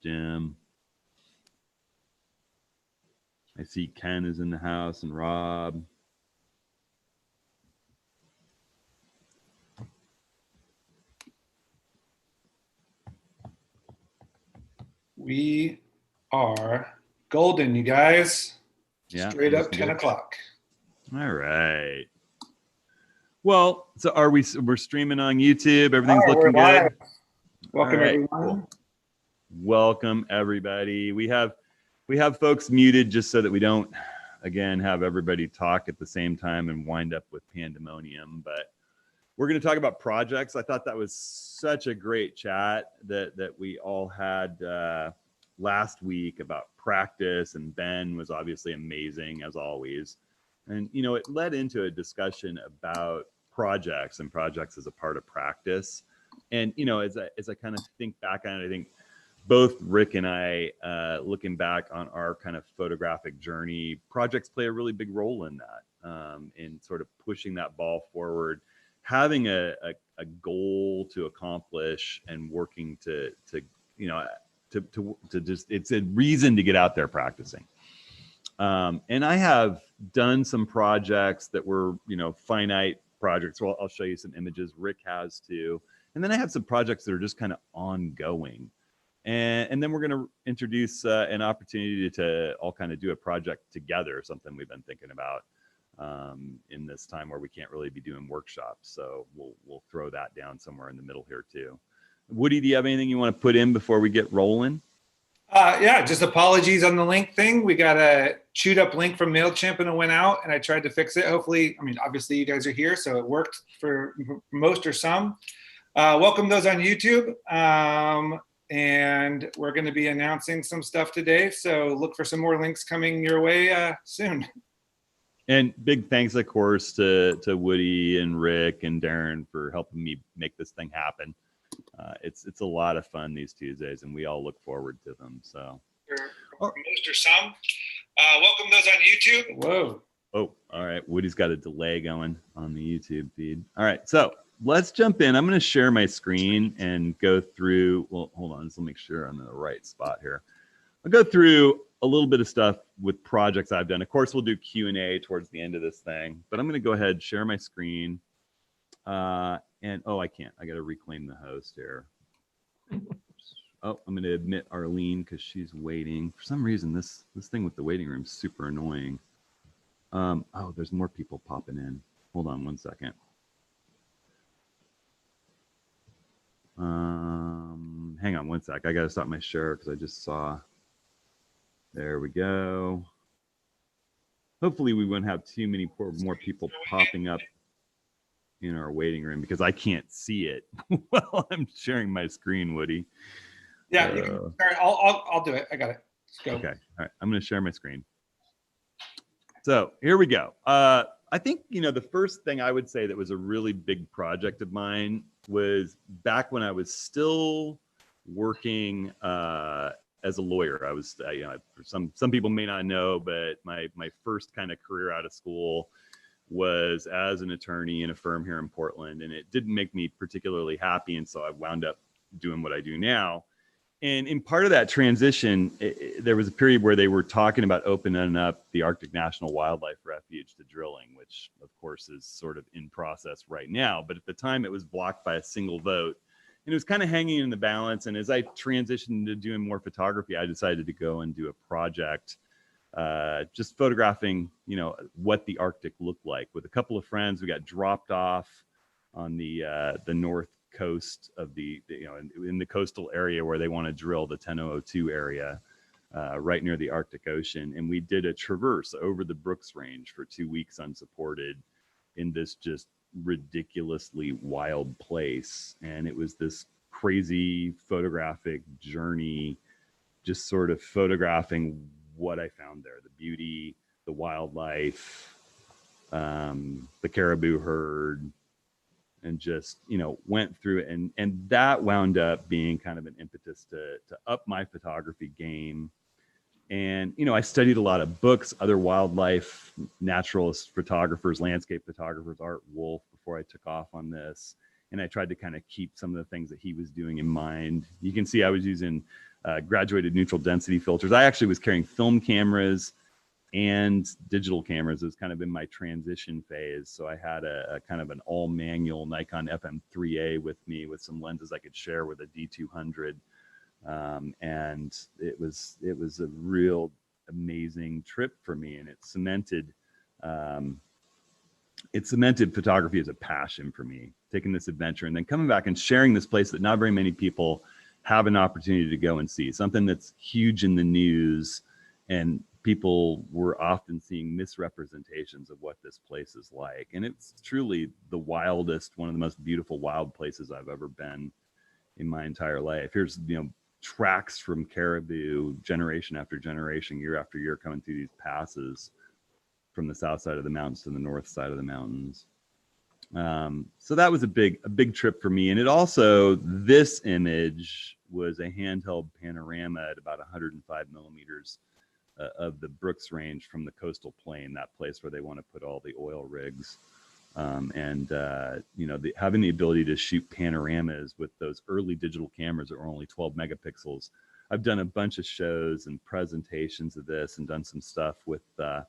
Jim. I see Ken is in the house and Rob. We are golden, you guys. Yeah. Straight up 10 o'clock. All right. Well, so we're streaming on YouTube. Everything's looking good. Welcome, right, everyone. Cool. Welcome, everybody. We have folks muted just so that we don't, again, have everybody talk at the same time and wind up with pandemonium. But we're going to talk about projects. I thought that was such a great chat that we all had last week about practice, and Ben was obviously amazing as always. And it led into a discussion about projects and projects as a part of practice. And as I kind of think back on it, I think both Rick and I, looking back on our kind of photographic journey, projects play a really big role in that, in sort of pushing that ball forward, having a goal to accomplish, and working to just, it's a reason to get out there practicing. And I have done some projects that were, finite projects. Well, I'll show you some images. Rick has too. And then I have some projects that are just kind of ongoing. And then we're going to introduce an opportunity to all kind of do a project together, something we've been thinking about in this time where we can't really be doing workshops. So we'll throw that down somewhere in the middle here too. Woody, do you have anything you want to put in before we get rolling? Yeah, just apologies on the link thing. We got a chewed up link from MailChimp and it went out, and I tried to fix it. Hopefully, obviously you guys are here, so it worked for most or some. Welcome those on YouTube. And we're going to be announcing some stuff today, so look for some more links coming your way soon. And big thanks, of course, to Woody and Rick and Darren for helping me make this thing happen. It's a lot of fun these Tuesdays, and we all look forward to them. So, for most or some, welcome those on YouTube. Whoa. Oh, all right. Woody's got a delay going on the YouTube feed. All right, so let's jump in. I'm going to share my screen and go through. Well, hold on. Let's make sure I'm in the right spot here. I'll go through a little bit of stuff with projects I've done. Of course, we'll do Q&A towards the end of this thing, but I'm going to go ahead, share my screen. And I can't. I got to reclaim the host here. Oh, I'm going to admit Arlene because she's waiting. For some reason, this thing with the waiting room is super annoying. Oh, there's more people popping in. Hold on one second. Hang on one sec. I got to stop my share because I just saw. There we go. Hopefully we won't have too many more people popping up in our waiting room because I can't see it while I'm sharing my screen, Woody. Yeah, you can, all right, I'll do it. I got it. Let's go. Okay. All right. I'm going to share my screen. So here we go. I think, the first thing I would say that was a really big project of mine was back when I was still working as a lawyer. I was, some people may not know, but my first kind of career out of school was as an attorney in a firm here in Portland, and it didn't make me particularly happy, and so I wound up doing what I do now. And in part of that transition, there was a period where they were talking about opening up the Arctic National Wildlife Refuge to drilling, which of course is sort of in process right now. But at the time it was blocked by a single vote, and it was kind of hanging in the balance. And as I transitioned into doing more photography, I decided to go and do a project just photographing, what the Arctic looked like. With a couple of friends, we got dropped off on the north coast of in the coastal area where they want to drill the 10002 area, right near the Arctic Ocean. And we did a traverse over the Brooks Range for 2 weeks unsupported in this just ridiculously wild place. And it was this crazy photographic journey, just sort of photographing what I found there, the beauty, the wildlife, the caribou herd, and just, went through it. And that wound up being kind of an impetus to up my photography game. And, I studied a lot of books, other wildlife, naturalist photographers, landscape photographers, Art Wolfe, before I took off on this. And I tried to kind of keep some of the things that he was doing in mind. You can see I was using graduated neutral density filters. I actually was carrying film cameras and digital cameras. It was kind of in my transition phase. So I had a kind of an all manual Nikon FM3A with me with some lenses I could share with a D200. And it was a real amazing trip for me. And it cemented photography as a passion for me, taking this adventure and then coming back and sharing this place that not very many people have an opportunity to go and see, something that's huge in the news, and people were often seeing misrepresentations of what this place is like. And it's truly the wildest, one of the most beautiful wild places I've ever been in my entire life. Here's, tracks from caribou generation after generation, year after year, coming through these passes from the south side of the mountains to the north side of the mountains. So that was a big trip for me. And it also, this image was a handheld panorama at about 105 millimeters of the Brooks Range from the coastal plain, that place where they want to put all the oil rigs. Having the ability to shoot panoramas with those early digital cameras that were only 12 megapixels. I've done a bunch of shows and presentations of this and done some stuff with the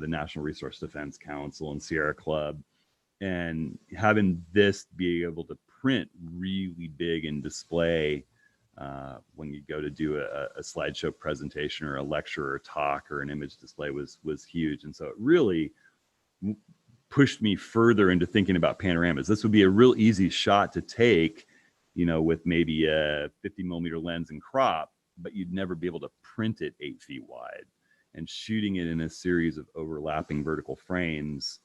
National Resource Defense Council and Sierra Club, and having this be able to print really big and display when you go to do a slideshow presentation or a lecture or a talk or an image display was huge. And so it really pushed me further into thinking about panoramas. This would be a real easy shot to take, with maybe a 50 millimeter lens and crop, but you'd never be able to print it 8 feet wide. And shooting it in a series of overlapping vertical frames,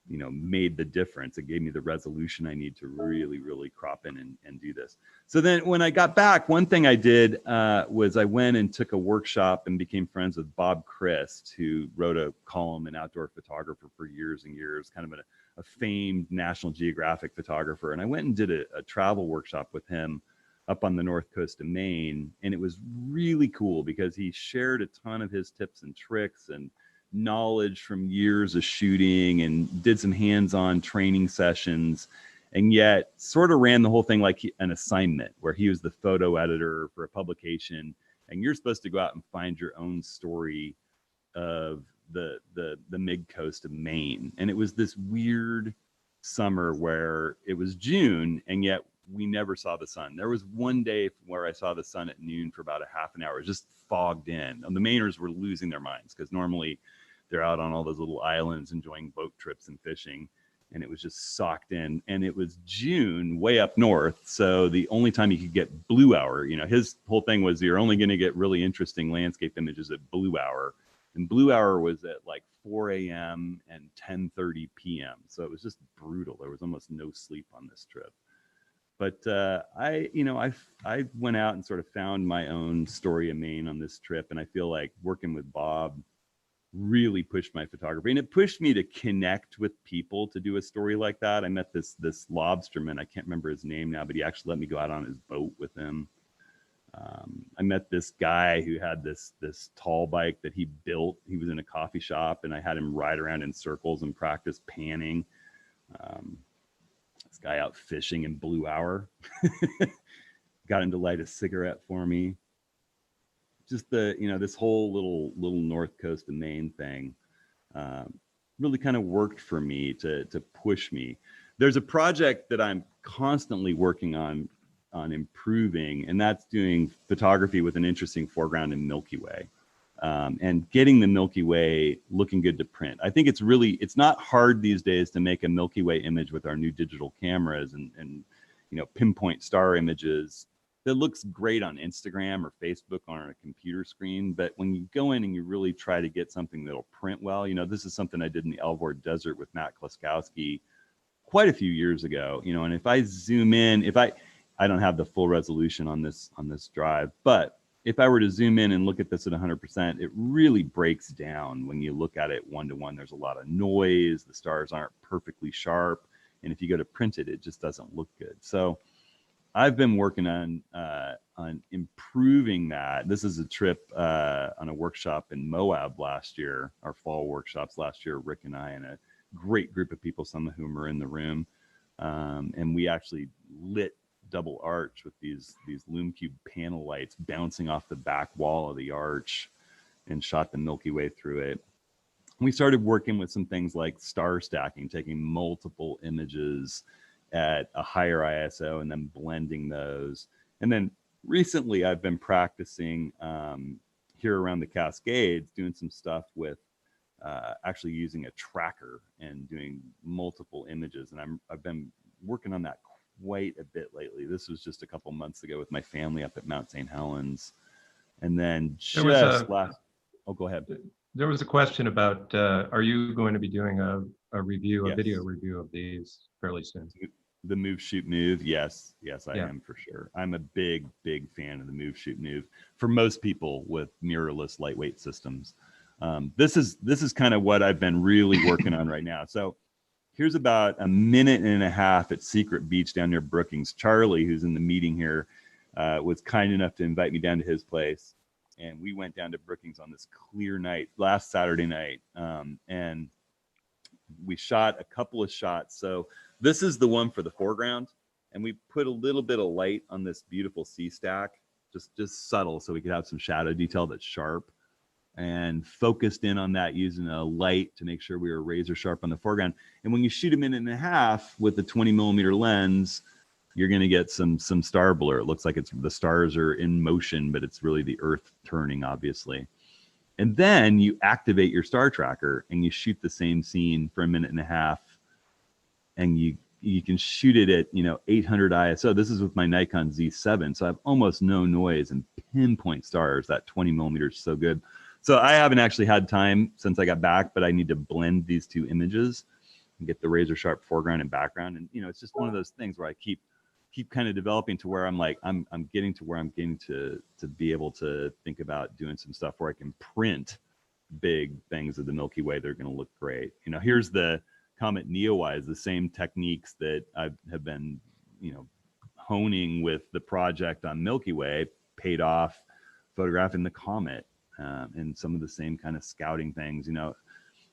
made the difference. It gave me the resolution I need to really, really crop in and do this. So then when I got back, one thing I did was I went and took a workshop and became friends with Bob Christ, who wrote a column in Outdoor Photographer for years and years, kind of a famed National Geographic photographer. And I went and did a travel workshop with him up on the north coast of Maine. And it was really cool because he shared a ton of his tips and tricks and knowledge from years of shooting, and did some hands-on training sessions, and yet sort of ran the whole thing like an assignment where he was the photo editor for a publication, and you're supposed to go out and find your own story of the mid coast of Maine. And it was this weird summer where it was June, and yet we never saw the sun. There was one day where I saw the sun at noon for about a half an hour, just fogged in. And the Mainers were losing their minds because normally they're out on all those little islands enjoying boat trips and fishing. And it was just socked in. And it was June way up north. So the only time you could get blue hour, his whole thing was you're only going to get really interesting landscape images at blue hour. And blue hour was at like 4 a.m. and 10:30 p.m. So it was just brutal. There was almost no sleep on this trip. But I went out and sort of found my own story of Maine on this trip. And I feel like working with Bob really pushed my photography, and it pushed me to connect with people to do a story like that. I met this lobsterman. I can't remember his name now, but he actually let me go out on his boat with him. I met this guy who had this tall bike that he built. He was in a coffee shop, and I had him ride around in circles and practice panning. This guy out fishing in blue hour got him to light a cigarette for me. Just this whole little north coast of Maine thing really kind of worked for me to push me. There's a project that I'm constantly working on improving, and that's doing photography with an interesting foreground in Milky Way, and getting the Milky Way looking good to print. I think it's not hard these days to make a Milky Way image with our new digital cameras and pinpoint star images that looks great on Instagram or Facebook on a computer screen. But when you go in and you really try to get something that'll print well, this is something I did in the Alvord Desert with Matt Kloskowski quite a few years ago, and if I zoom in, I don't have the full resolution on this drive, but if I were to zoom in and look at this at 100%, it really breaks down when you look at it one-to-one. There's a lot of noise, the stars aren't perfectly sharp, and if you go to print it, it just doesn't look good. So I've been working on improving that. This is a trip on a workshop in Moab last year, our fall workshops last year, Rick and I, and a great group of people, some of whom are in the room. And we actually lit double arch with these Lume Cube panel lights bouncing off the back wall of the arch, and shot the Milky Way through it. We started working with some things like star stacking, taking multiple images at a higher ISO and then blending those. And then recently I've been practicing here around the Cascades, doing some stuff with actually using a tracker and doing multiple images. And I've been working on that quite a bit lately. This was just a couple months ago with my family up at Mount St. Helens. And then just last, oh, go ahead. There was a question about, are you going to be doing a review, a Yes. video review of these fairly soon? The Move, Shoot, Move. Yes, I Yeah. am for sure. I'm a big fan of the Move, Shoot, Move for most people with mirrorless lightweight systems. This is kind of what I've been really working on right now. So here's about a minute and a half at Secret Beach down near Brookings. Charlie, who's in the meeting here, was kind enough to invite me down to his place. And we went down to Brookings on this clear night, last Saturday night. And we shot a couple of shots. So this is the one for the foreground. And we put a little bit of light on this beautiful sea stack, just subtle, so we could have some shadow detail that's sharp, and focused in on that using a light to make sure we were razor sharp on the foreground. And when you shoot a minute and a half with a 20mm lens, you're going to get some star blur. It looks like the stars are in motion, but it's really the Earth turning, obviously. And then you activate your star tracker and you shoot the same scene for a minute and a half, and you can shoot it at 800 ISO. This is with my Nikon Z7, so I have almost no noise and pinpoint stars. That 20mm is so good. So I haven't actually had time since I got back, but I need to blend these two images and get the razor sharp foreground and background. And it's just one of those things where I keep kind of developing to where I'm like, I'm getting to where I'm getting to be able to think about doing some stuff where I can print big things of the Milky Way. They're going to look great. Here's the Comet Neowise, the same techniques that I have been, honing with the project on Milky Way, paid off photographing the comet, and some of the same kind of scouting things.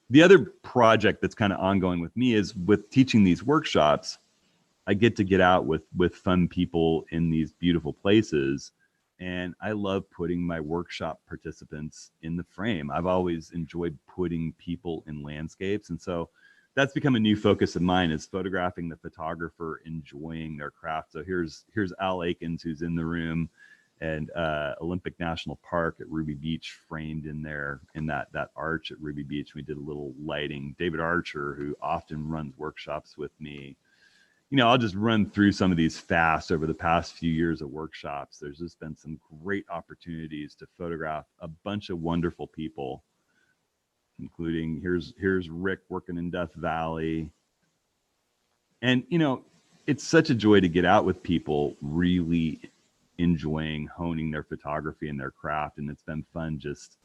The other project that's kind of ongoing with me is with teaching these workshops. I get to get out with fun people in these beautiful places. And I love putting my workshop participants in the frame. I've always enjoyed putting people in landscapes. And so that's become a new focus of mine, is photographing the photographer enjoying their craft. So here's Al Akins, who's in the room, and Olympic National Park at Ruby Beach, framed in there in that arch at Ruby Beach. We did a little lighting. David Archer, who often runs workshops with me. I'll just run through some of these fast. Over the past few years of workshops, there's just been some great opportunities to photograph a bunch of wonderful people, including here's Rick working in Death Valley. And, it's such a joy to get out with people really enjoying honing their photography and their craft. And it's been fun just,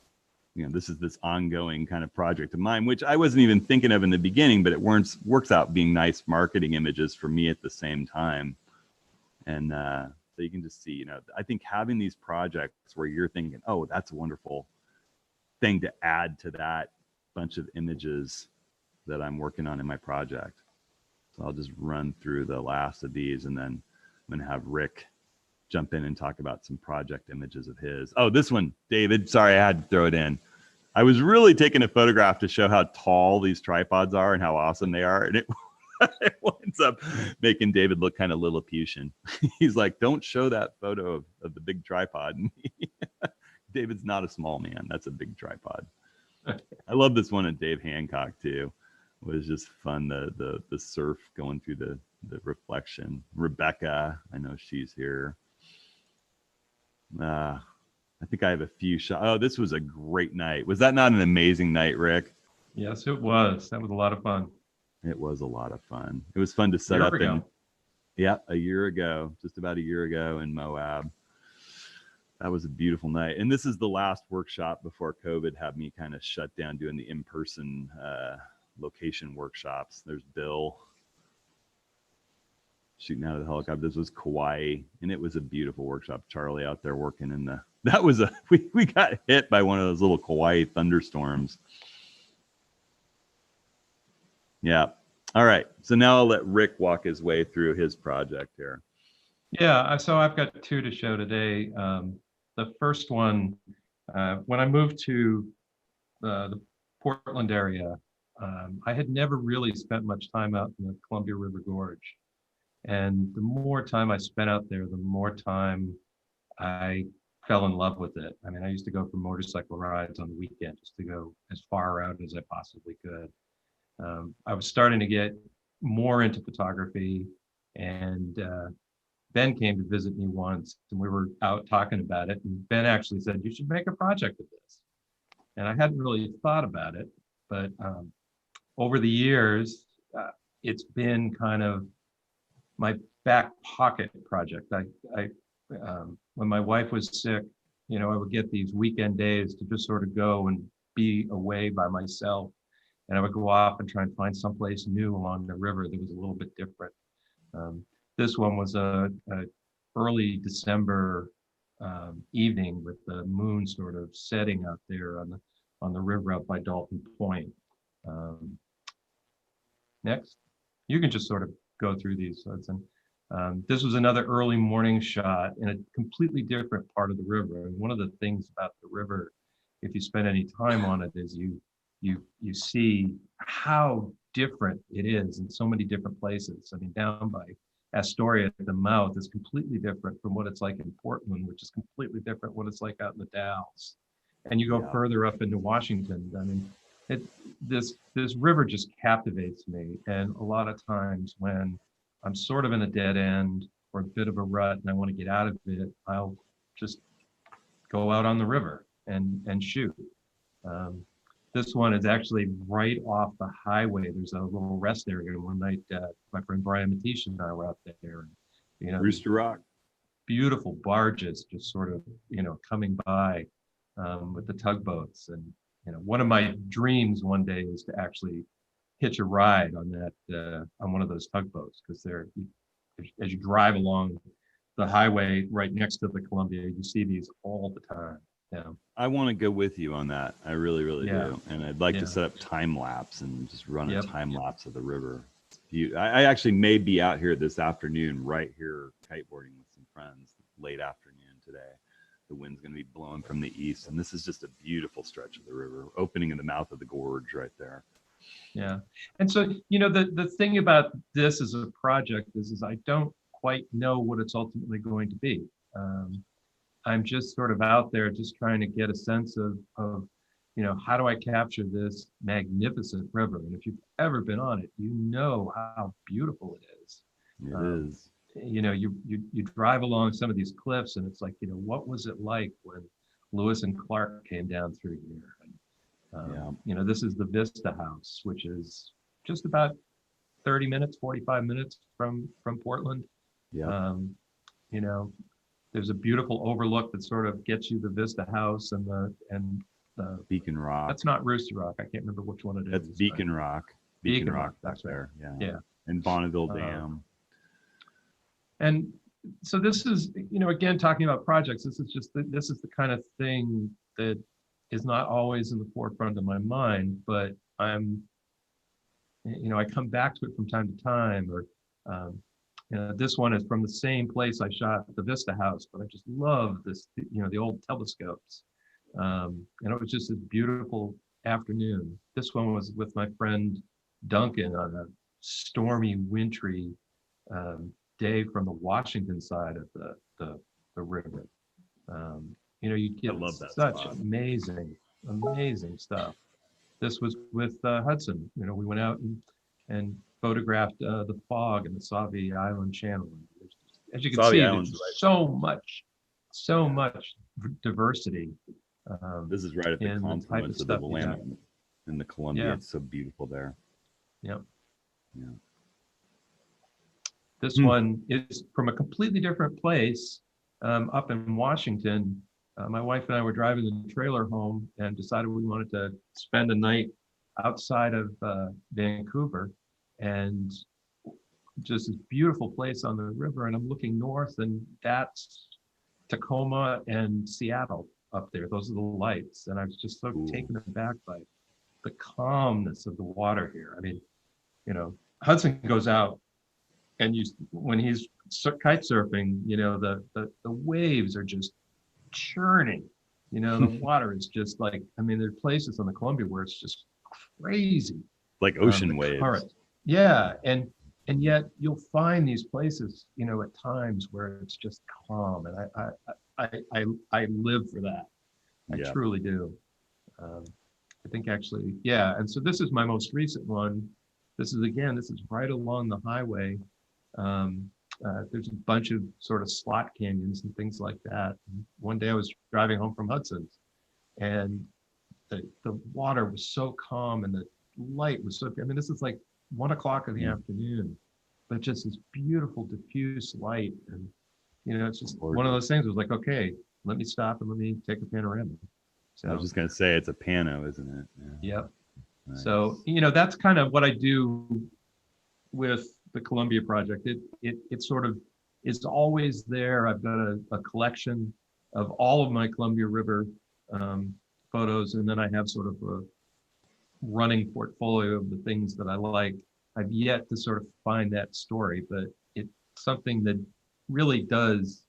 this is this ongoing kind of project of mine, which I wasn't even thinking of in the beginning, but it works out being nice marketing images for me at the same time. And so you can just see, I think having these projects where you're thinking, oh, that's a wonderful thing to add to that bunch of images that I'm working on in my project. So I'll just run through the last of these, and then I'm going to have Rick jump in and talk about some project images of his. Oh, this one, David, sorry, I had to throw it in. I was really taking a photograph to show how tall these tripods are and how awesome they are. And it winds up making David look kind of Lilliputian. He's like, don't show that photo of the big tripod. David's not a small man. That's a big tripod. I love this one of Dave Hancock too. It was just fun. The surf going through the reflection. Rebecca, I know she's here. I think I have a few shots. Oh, this was a great night. Was that not an amazing night, Rick? Yes, it was. That was a lot of fun. It was a lot of fun. It was fun to set up in, a year ago, just about a year ago in Moab. That was a beautiful night. And this is the last workshop before COVID had me kind of shut down doing the in-person location workshops. There's Bill shooting out of the helicopter. This was Kauai, and it was a beautiful workshop. Charlie out there working in we got hit by one of those little Kauai thunderstorms. Yeah. All right. So now I'll let Rick walk his way through his project here. Yeah, so I've got two to show today. The first one, when I moved to the Portland area, I had never really spent much time out in the Columbia River Gorge. And the more time I spent out there, the more time I fell in love with it. I mean, I used to go for motorcycle rides on the weekend just to go as far out as I possibly could. I was starting to get more into photography, and Ben came to visit me once, and we were out talking about it. And Ben actually said, "You should make a project of this." And I hadn't really thought about it, but over the years, it's been kind of my back pocket project. When my wife was sick, I would get these weekend days to just sort of go and be away by myself. And I would go off and try and find someplace new along the river that was a little bit different. This one was a early December evening with the moon sort of setting out there on the river out by Dalton Point. Next, you can just sort of go through these. This was another early morning shot in a completely different part of the river. And one of the things about the river, if you spend any time on it, is you see how different it is in so many different places. I mean, down by Astoria at the mouth is completely different from what it's like in Portland, which is completely different what it's like out in the Dalles. And you go further up into Washington. I mean, this river just captivates me. And a lot of times when I'm sort of in a dead end or a bit of a rut and I want to get out of it, I'll just go out on the river and shoot. This one is actually right off the highway. There's a little rest area. One night, my friend Brian Matisse and I were out there. And, Rooster Rock. beautiful barges just sort of, coming by with the tugboats. And, one of my dreams one day is to actually hitch a ride on that, on one of those tugboats, because as you drive along the highway right next to the Columbia, you see these all the time. Yeah. I want to go with you on that. I really, really Yeah. do. And I'd like Yeah. to set up time lapse and just run a Yep. time lapse of the river. I actually may be out here this afternoon, right here, kiteboarding with some friends, late afternoon today. The wind's going to be blowing from the east. And this is just a beautiful stretch of the river, opening in the mouth of the gorge right there. Yeah. And so, the thing about this as a project is I don't quite know what it's ultimately going to be. I'm just sort of out there just trying to get a sense of how do I capture this magnificent river? And if you've ever been on it, you know how beautiful it is. It is. You drive along some of these cliffs and it's like, what was it like when Lewis and Clark came down through here? And, this is the Vista House, which is just about 30 minutes, 45 minutes from Portland. Yeah. There's a beautiful overlook that sort of gets you the Vista House and the Beacon Rock. That's not Rooster Rock. I can't remember which one it is. That's Beacon Rock. Beacon Rock, up that's right. there. Yeah. Yeah. And Bonneville Dam. And so this is, again, talking about projects, this is the kind of thing that is not always in the forefront of my mind, but I come back to it from time to time. Or this one is from the same place I shot the Vista House, but I just love this, the old telescopes. And it was just a beautiful afternoon. This one was with my friend Duncan on a stormy, wintry day from the Washington side of the river. You get I love that such spot. amazing stuff. This was with Hudson. We went out and photographed the fog in the Sauvie Island Channel. As you can Sauvie see, Island's there's right so much diversity. This is right at the in the type of confluence of the stuff you Willamette and the Columbia. Yeah. It's so beautiful there. Yep. Yeah. This one is from a completely different place, up in Washington. My wife and I were driving the trailer home and decided we wanted to spend a night outside of Vancouver, and just this beautiful place on the river. And I'm looking north, and that's Tacoma and Seattle up there. Those are the lights. And I was just so taken aback by the calmness of the water here. I mean, Hudson goes out and when he's kite surfing, the waves are just churning. The water is just like, I mean, there are places on the Columbia where it's just crazy. Like ocean The waves. current. Yeah, and yet you'll find these places, at times where it's just calm, and I live for that. I Yeah. truly do. I think actually, yeah. And so this is my most recent one. This is right along the highway. There's a bunch of sort of slot canyons and things like that. And one day I was driving home from Hudson's, and the water was so calm and the light was so, I mean, this is like 1 o'clock in the afternoon, but just this beautiful diffuse light. And, it's just one of those things. It was like, okay, let me stop and let me take a panorama. So I was just going to say, it's a pano, isn't it? Yeah. Yep. Nice. So, that's kind of what I do with the Columbia project. It sort of is always there. I've got a collection of all of my Columbia River photos, and then I have sort of a running portfolio of the things that I like. I've yet to sort of find that story, but it's something that really does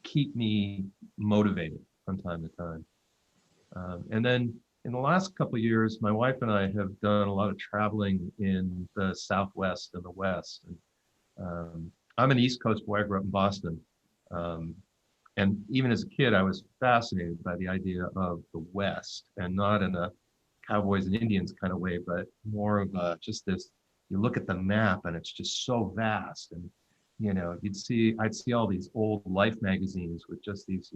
keep me motivated from time to time. And then in the last couple of years, my wife and I have done a lot of traveling in the Southwest and the West. And I'm an East Coast boy. I grew up in Boston. And even as a kid, I was fascinated by the idea of the West, and not in a cowboys and Indians kind of way, but more of just this, you look at the map and it's just so vast. And, I'd see all these old Life magazines with just these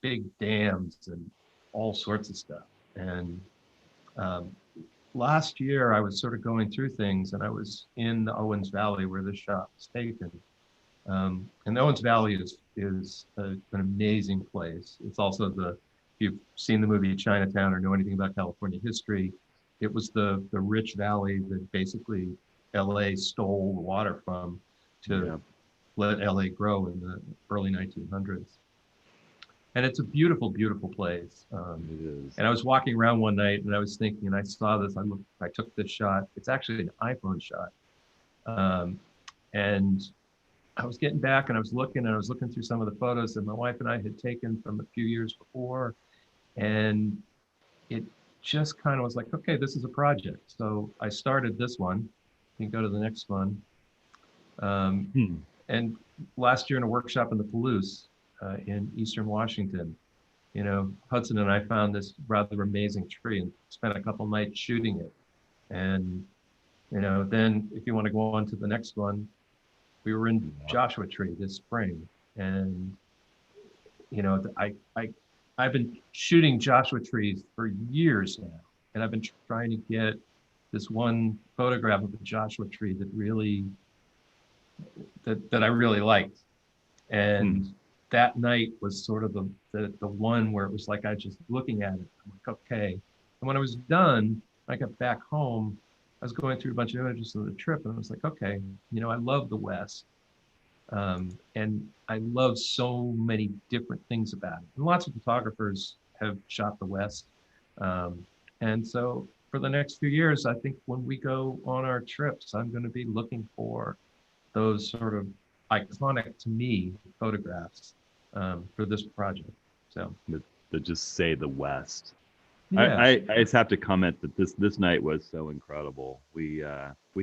big dams and all sorts of stuff. And last year I was sort of going through things, and I was in the Owens Valley where this shot was taken. And the Owens Valley is an amazing place. It's also if you've seen the movie Chinatown or know anything about California history, it was the rich valley that basically LA stole the water from to let LA grow in the early 1900s. And it's a beautiful, beautiful place. It is. And I was walking around one night and I was thinking, and I saw this, I took this shot. It's actually an iPhone shot. And I was getting back and I was looking through some of the photos that my wife and I had taken from a few years before. And it just kind of was like, okay, this is a project. So I started this one. You can go to the next one. And last year in a workshop in the Palouse in Eastern Washington, Hudson and I found this rather amazing tree and spent a couple nights shooting it. And, then if you want to go on to the next one, we were in Joshua Tree this spring. And, I've been shooting Joshua trees for years now. And I've been trying to get this one photograph of a Joshua tree that really, that I really liked. And that night was sort of the one where it was like, I was just looking at it. I'm like, okay. And when I was done, I got back home, I was going through a bunch of images of the trip, and I was like, okay, I love the West. And I love so many different things about it. And lots of photographers have shot the West. And so for the next few years, I think when we go on our trips, I'm going to be looking for those sort of iconic to me photographs for this project. So to just say the West. yeah. I just have to comment that this night was so incredible. We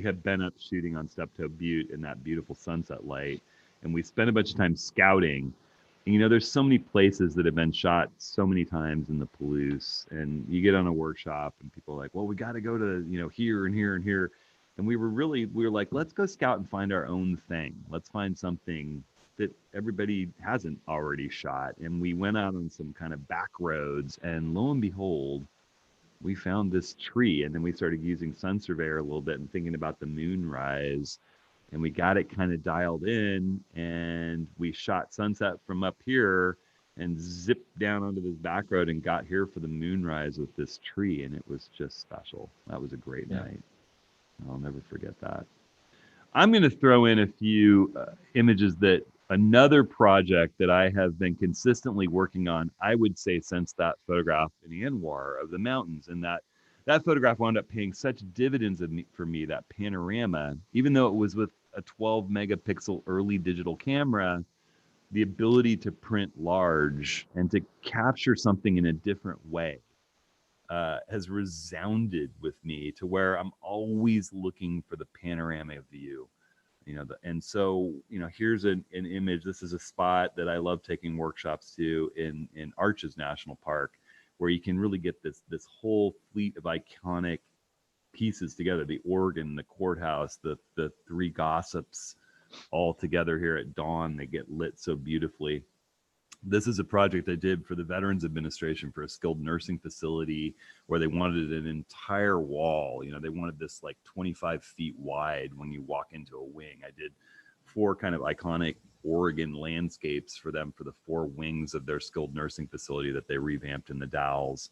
had been up shooting on Steptoe Butte in that beautiful sunset light, and we spent a bunch of time scouting. And there's so many places that have been shot so many times in the Palouse, and you get on a workshop and people are like, well, we got to go to here and here and here. And we were like, let's go scout and find our own thing. Let's find something that everybody hasn't already shot. And we went out on some kind of back roads, and lo and behold, we found this tree. And then we started using Sun Surveyor a little bit and thinking about the moonrise, and we got it kind of dialed in, and we shot sunset from up here and zipped down onto this back road and got here for the moonrise with this tree. And it was just special. That was a great night. I'll never forget that. I'm going to throw in a few images that another project that I have been consistently working on, I would say since that photograph in Anwar of the mountains, and that photograph wound up paying such dividends for me, that panorama, even though it was with a 12 megapixel early digital camera, the ability to print large and to capture something in a different way has resounded with me to where I'm always looking for the panoramic view. And so, here's an image. This is a spot that I love taking workshops to in Arches National Park, where you can really get this whole fleet of iconic pieces together: the organ, the courthouse, the three gossips, all together here at dawn. They get lit so beautifully. This is a project I did for the Veterans Administration for a skilled nursing facility where they wanted an entire wall. They wanted this like 25 feet wide when you walk into a wing. I did 4 kind of iconic Oregon landscapes for them for the 4 wings of their skilled nursing facility that they revamped in the Dalles.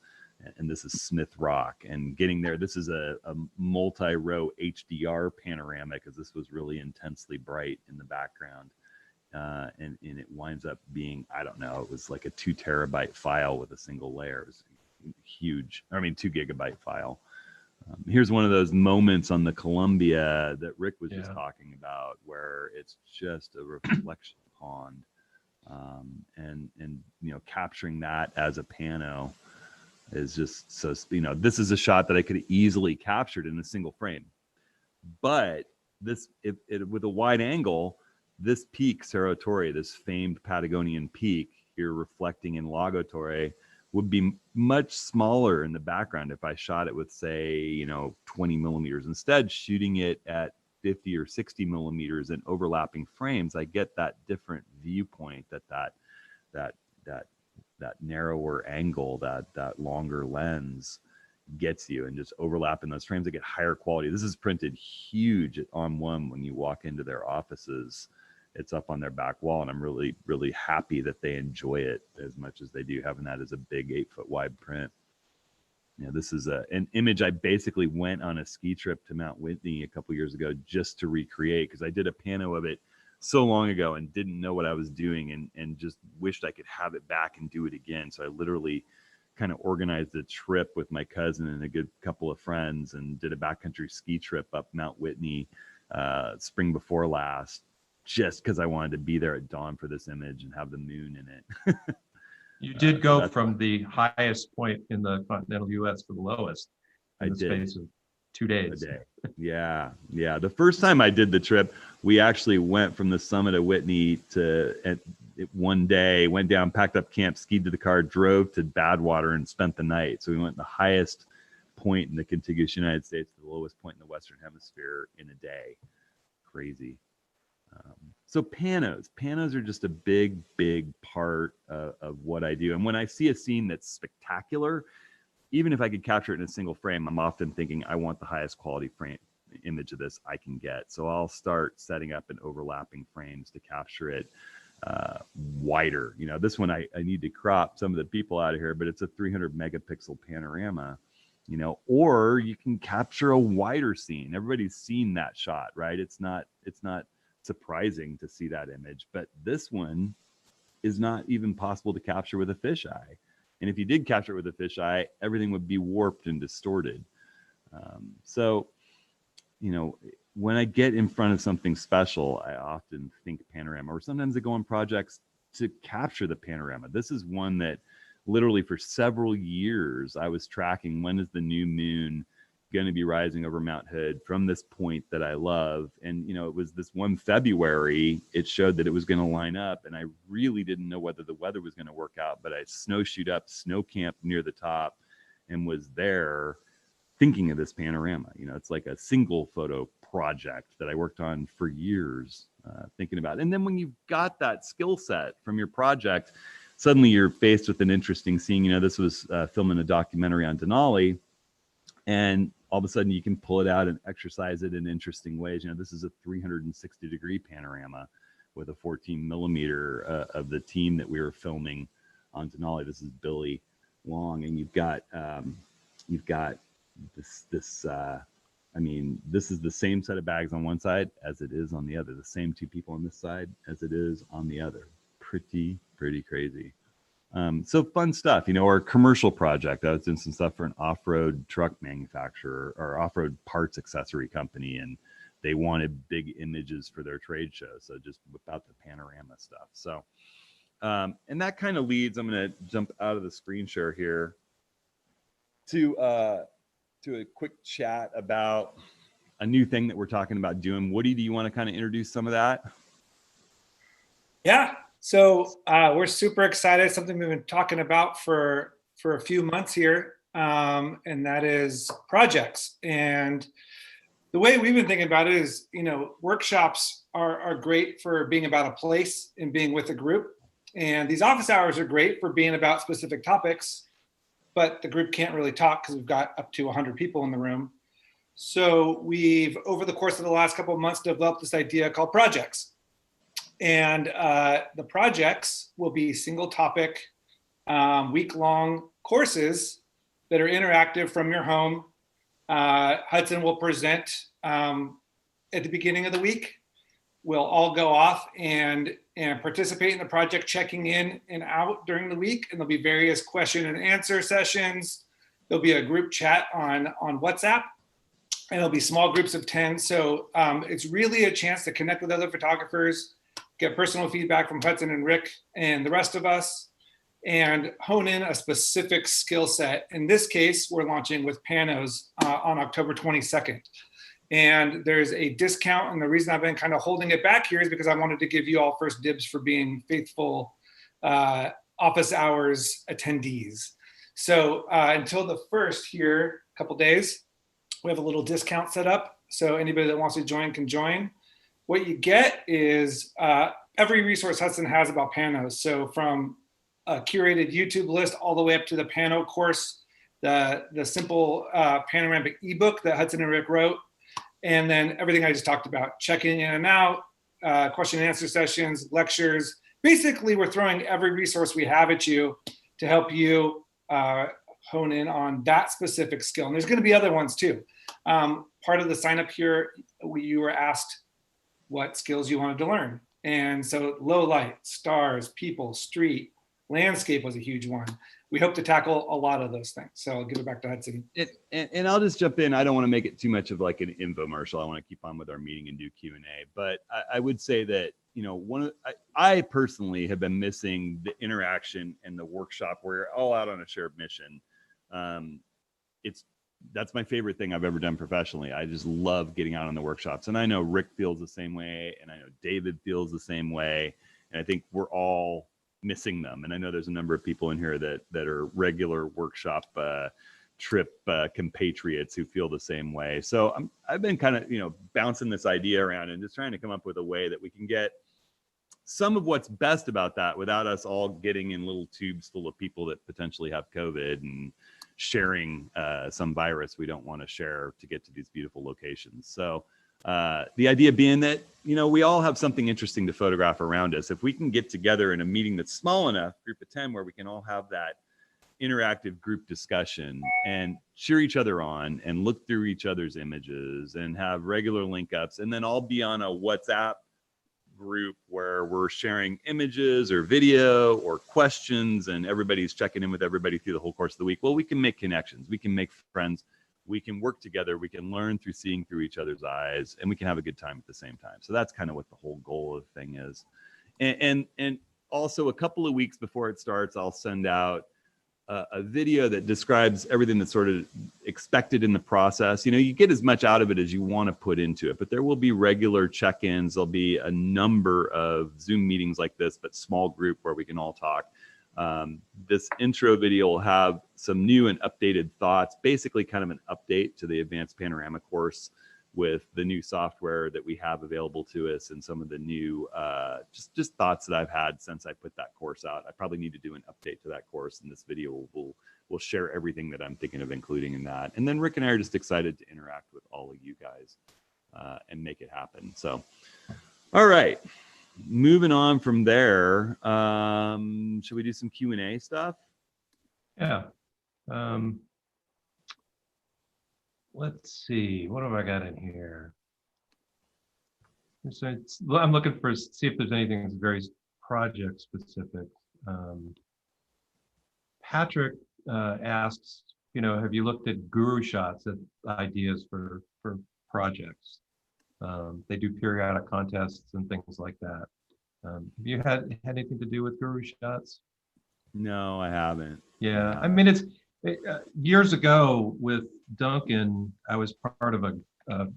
And this is Smith Rock. And getting there, this is a multi-row HDR panorama because this was really intensely bright in the background. And it winds up being, I don't know, it was like a 2 terabyte file with a single layer. It was huge. 2 gigabyte file. Here's one of those moments on the Columbia that Rick was just talking about, where it's just a reflection pond. And capturing that as a pano is just so, this is a shot that I could have easily captured in a single frame. But this, with a wide angle, this peak, Cerro Torre, this famed Patagonian peak here reflecting in Lago Torre, would be much smaller in the background if I shot it with, say, 20 millimeters. Instead, shooting it at 50 or 60 millimeters in overlapping frames, I get that different viewpoint, that narrower angle, that longer lens gets you, and just overlapping those frames, I get higher quality. This is printed huge at On1 when you walk into their offices. It's up on their back wall, and I'm really, really happy that they enjoy it as much as they do, having that as a big 8-foot wide print. This is an image I basically went on a ski trip to Mount Whitney a couple years ago just to recreate, because I did a pano of it so long ago and didn't know what I was doing, and just wished I could have it back and do it again. So I literally kind of organized a trip with my cousin and a good couple of friends and did a backcountry ski trip up Mount Whitney spring before last, just because I wanted to be there at dawn for this image and have the moon in it. You did go from the highest point in the continental U.S. to the lowest in the space of 2 days. A day. Yeah. The first time I did the trip, we actually went from the summit of Whitney to one day, went down, packed up camp, skied to the car, drove to Badwater, and spent the night. So we went the highest point in the contiguous United States to the lowest point in the Western Hemisphere in a day. Crazy. So panos are just a big part of what I do. And when I see a scene that's spectacular, even if I could capture it in a single frame, I'm often thinking, I want the highest quality frame image of this I can get. So I'll start setting up in overlapping frames to capture it wider. This one I need to crop some of the people out of here, but it's a 300 megapixel panorama. Or you can capture a wider scene. Everybody's seen that shot, right? It's not surprising to see that image, but this one is not even possible to capture with a fisheye. And if you did capture it with a fisheye, everything would be warped and distorted. So, when I get in front of something special, I often think panorama, or sometimes I go on projects to capture the panorama. This is one that literally for several years I was tracking, when is the new moon going to be rising over Mount Hood from this point that I love. And, it was this one February, it showed that it was going to line up, and I really didn't know whether the weather was going to work out, but I snowshoed up, snow camped near the top, and was there thinking of this panorama. It's like a single photo project that I worked on for years, thinking about. And then when you've got that skill set from your project, suddenly you're faced with an interesting scene. This was filming a documentary on Denali, and all of a sudden you can pull it out and exercise it in interesting ways. This is a 360-degree panorama with a 14 millimeter of the team that we were filming on Denali. This is Billy Long, and you've got this. This is the same set of bags on one side as it is on the other. The same 2 people on this side as it is on the other. Pretty crazy. So fun stuff, or a commercial project. I was doing some stuff for an off-road truck manufacturer or off-road parts accessory company, and they wanted big images for their trade show. So just whip out the panorama stuff. So, and that kind of leads, I'm going to jump out of the screen share here to a quick chat about a new thing that we're talking about doing. Woody, do you want to kind of introduce some of that? Yeah. So we're super excited. Something we've been talking about for a few months here, and that is projects. And the way we've been thinking about it is, workshops are great for being about a place and being with a group. And these office hours are great for being about specific topics, but the group can't really talk because we've got up to 100 people in the room. So we've, over the course of the last couple of months, developed this idea called projects. And the projects will be single topic, week-long courses that are interactive from your home. Hudson will present at the beginning of the week. We'll all go off and participate in the project, checking in and out during the week. And there'll be various question and answer sessions. There'll be a group chat on WhatsApp, and there'll be small groups of 10. So it's really a chance to connect with other photographers, get personal feedback from Hudson and Rick and the rest of us, and hone in a specific skill set. In this case, we're launching with Panos on October 22nd. And there's a discount. And the reason I've been kind of holding it back here is because I wanted to give you all first dibs for being faithful office hours attendees. So until the 1st here, a couple days, we have a little discount set up. So anybody that wants to join can join. What you get is every resource Hudson has about Panos. So from a curated YouTube list all the way up to the Pano course, the simple panoramic ebook that Hudson and Rick wrote, and then everything I just talked about, checking in and out, question and answer sessions, lectures. Basically, we're throwing every resource we have at you to help you hone in on that specific skill. And there's going to be other ones too. Part of the sign up here, you were asked what skills you wanted to learn. And so low light, stars, people, street, landscape was a huge one. We hope to tackle a lot of those things. So I'll give it back to Hudson. And I'll just jump in. I don't want to make it too much of like an infomercial. I want to keep on with our meeting and do Q&A. But I would say that, I personally have been missing the interaction and the workshop where you're all out on a shared mission. That's my favorite thing I've ever done professionally. I just love getting out on the workshops. And I know Rick feels the same way. And I know David feels the same way. And I think we're all missing them. And I know there's a number of people in here that are regular workshop trip compatriots who feel the same way. So I've been kind of, bouncing this idea around and just trying to come up with a way that we can get some of what's best about that without us all getting in little tubes full of people that potentially have COVID and sharing some virus we don't want to share to get to these beautiful locations. So the idea being that, we all have something interesting to photograph around us. If we can get together in a meeting that's small enough, group of 10, where we can all have that interactive group discussion and cheer each other on and look through each other's images and have regular link ups, and then all be on a WhatsApp group where we're sharing images or video or questions, and everybody's checking in with everybody through the whole course of the week. Well, we can make connections, we can make friends, we can work together, we can learn through seeing through each other's eyes, and we can have a good time at the same time. So that's kind of what the whole goal of the thing is. And also, a couple of weeks before it starts, I'll send out a video that describes everything that's sort of expected in the process. You get as much out of it as you want to put into it, but there will be regular check-ins. There'll be a number of Zoom meetings like this, but small group where we can all talk. This intro video will have some new and updated thoughts, basically kind of an update to the Advanced Panorama course with the new software that we have available to us and some of the new just thoughts that I've had since I put that course out. I probably need to do an update to that course, and this video will share everything that I'm thinking of including in that. And then Rick and I are just excited to interact with all of you guys and make it happen. So, all right, moving on from there. Should we do some Q&A stuff? Yeah. Let's see, what have I got in here? So I'm looking for, see if there's anything that's very project specific. Patrick asks, have you looked at guru shots at ideas for projects? They do periodic contests and things like that. Have you had anything to do with Guru Shots? No, I haven't. Yeah, I mean, years ago with Duncan, I was part of a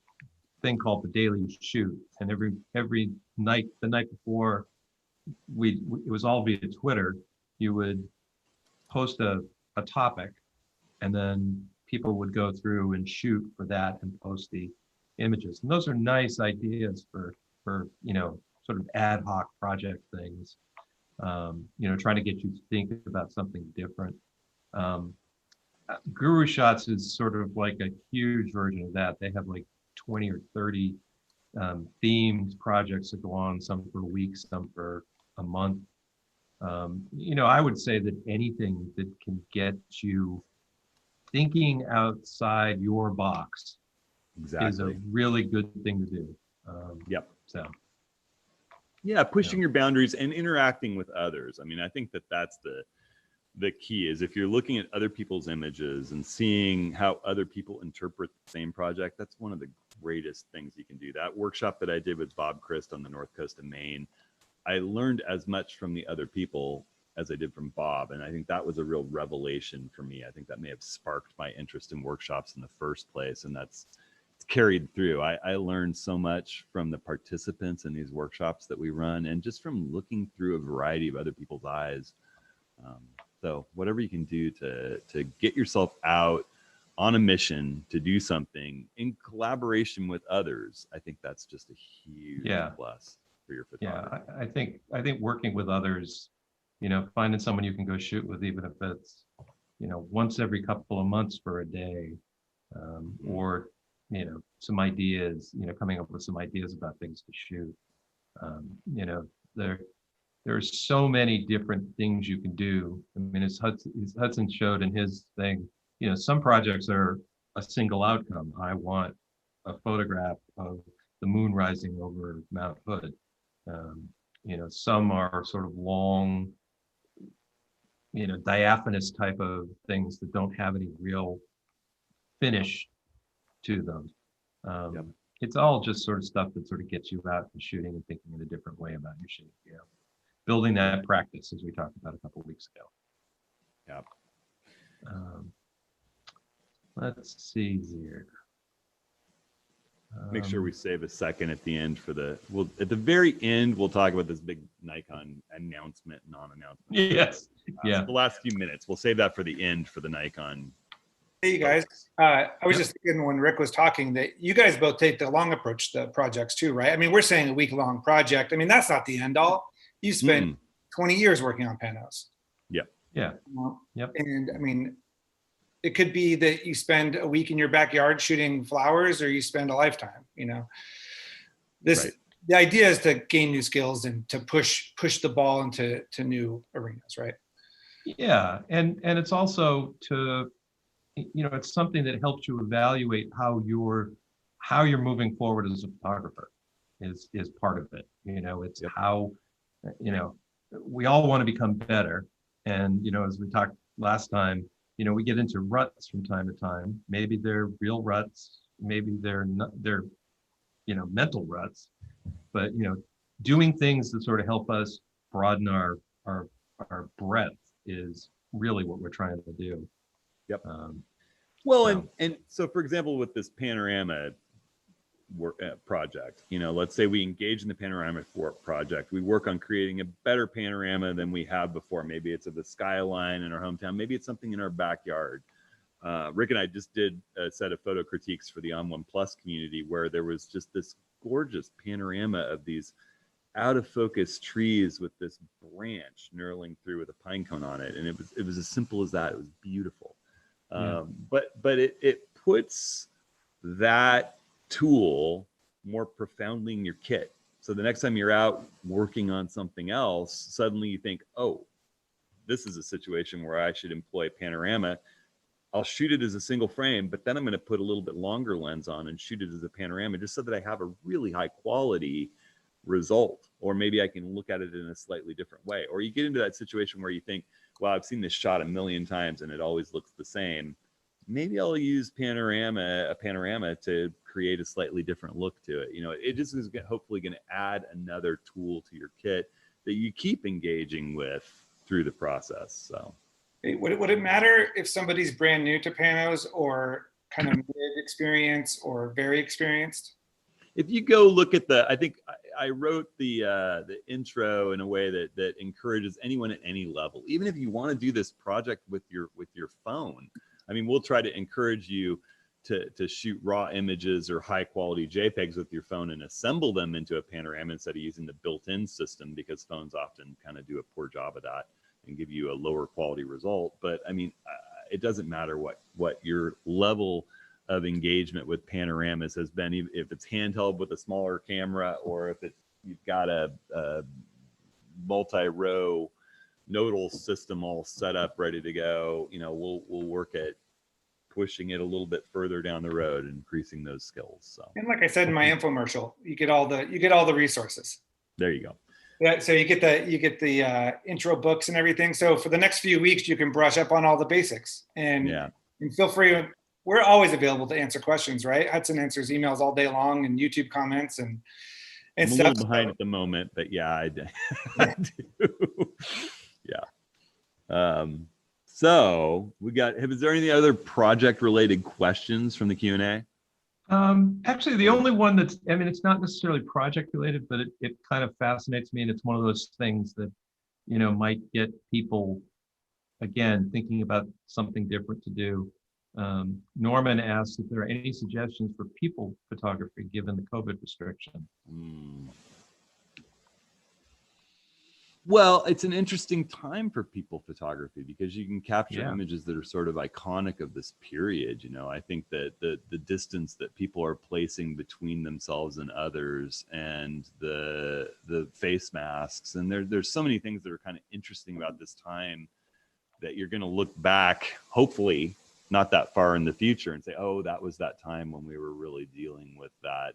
thing called the Daily Shoot, and every night, the night before, it was all via Twitter. You would post a topic, and then people would go through and shoot for that and post the images. And those are nice ideas for sort of ad hoc project things. Trying to get you to think about something different. Guru Shots is sort of like a huge version of that. They have like 20 or 30 themed projects that go on, some for a week, some for a month. I would say that anything that can get you thinking outside your box is a really good thing to do. Yep. So. Yeah, pushing your boundaries and interacting with others. I mean, I think that that's the key is if you're looking at other people's images and seeing how other people interpret the same project, that's one of the greatest things you can do. That workshop that I did with Bob Christ on the north coast of Maine, I learned as much from the other people as I did from Bob. And I think that was a real revelation for me. I think that may have sparked my interest in workshops in the first place. And it's carried through. I learned so much from the participants in these workshops that we run and just from looking through a variety of other people's eyes. So whatever you can do to get yourself out on a mission to do something in collaboration with others, I think that's just a huge plus for your photography. Yeah, I think working with others, finding someone you can go shoot with, even if it's, once every couple of months for a day, or some ideas, coming up with some ideas about things to shoot. There's so many different things you can do. I mean, as Hudson showed in his thing, some projects are a single outcome. I want a photograph of the moon rising over Mount Hood. Some are sort of long, diaphanous type of things that don't have any real finish to them. It's all just sort of stuff that sort of gets you out and shooting and thinking in a different way about your shooting. Building that practice, as we talked about a couple of weeks ago. Let's see here. Make sure we save a second at the end for at the very end, we'll talk about this big Nikon announcement, non-announcement. Yes. So the last few minutes, we'll save that for the end for the Nikon. Hey, you guys. I was just thinking when Rick was talking that you guys both take the long approach to projects too, right? I mean, we're saying a week-long project. I mean, that's not the end all. You spent 20 years working on Panos. Yeah. And I mean, it could be that you spend a week in your backyard shooting flowers, or you spend a lifetime. The idea is to gain new skills and to push the ball into new arenas, right? Yeah, and it's also to, it's something that helps you evaluate how you're moving forward as a photographer is part of it. It's how, we all want to become better. And, as we talked last time, we get into ruts from time to time. Maybe they're real ruts, maybe they're not, they're, mental ruts, but, doing things that sort of help us broaden our breadth is really what we're trying to do. Yep. So. And so, for example, with this panorama project, let's say we engage in the panorama project. We work on creating a better panorama than we have before. Maybe it's of the skyline in our hometown. Maybe it's something in our backyard. Rick and I just did a set of photo critiques for the On One Plus community where there was just this gorgeous panorama of these out of focus trees with this branch knurling through with a pine cone on it. And it was as simple as that. It was beautiful. But it puts that tool more profoundly in your kit. So the next time you're out working on something else, suddenly you think, oh, this is a situation where I should employ panorama. I'll shoot it as a single frame, but then I'm going to put a little bit longer lens on and shoot it as a panorama just so that I have a really high quality result. Or maybe I can look at it in a slightly different way. Or you get into that situation where you think, well, I've seen this shot a million times and it always looks the same. maybe I'll use a panorama to create a slightly different look to it. It just is hopefully going to add another tool to your kit that you keep engaging with through the process. So Would it matter if somebody's brand new to panos or kind of mid experience or very experienced? if you go look at I think I wrote the intro in a way that encourages anyone at any level, even if you want to do this project with your phone. I mean, we'll try to encourage you to shoot raw images or high quality JPEGs with your phone and assemble them into a panorama instead of using the built-in system, because phones often kind of do a poor job of that and give you a lower quality result. But I mean, it doesn't matter what your level of engagement with panoramas has been, if it's handheld with a smaller camera, or if you've got a multi-row nodal system all set up ready to go. We'll work at pushing it a little bit further down the road and increasing those skills. So, And like I said in my infomercial, you get all the resources. there you go. Yeah, so you get the intro books and everything. So for the next few weeks, you can brush up on all the basics, and feel free. We're always available to answer questions, right? Hudson answers emails all day long and YouTube comments and I'm stuff. a little behind at the moment, but yeah, I do. Yeah. So is there any other project related questions from the Q&A? Actually, the only one it's not necessarily project related, but it kind of fascinates me. And it's one of those things that, might get people, again, thinking about something different to do. Norman asked if there are any suggestions for people photography given the COVID restriction. Well, it's an interesting time for people photography because you can capture images that are sort of iconic of this period. I think that the distance that people are placing between themselves and others, and the face masks, and there's so many things that are kind of interesting about this time that you're going to look back, hopefully not that far in the future, and say, oh, that was that time when we were really dealing with that,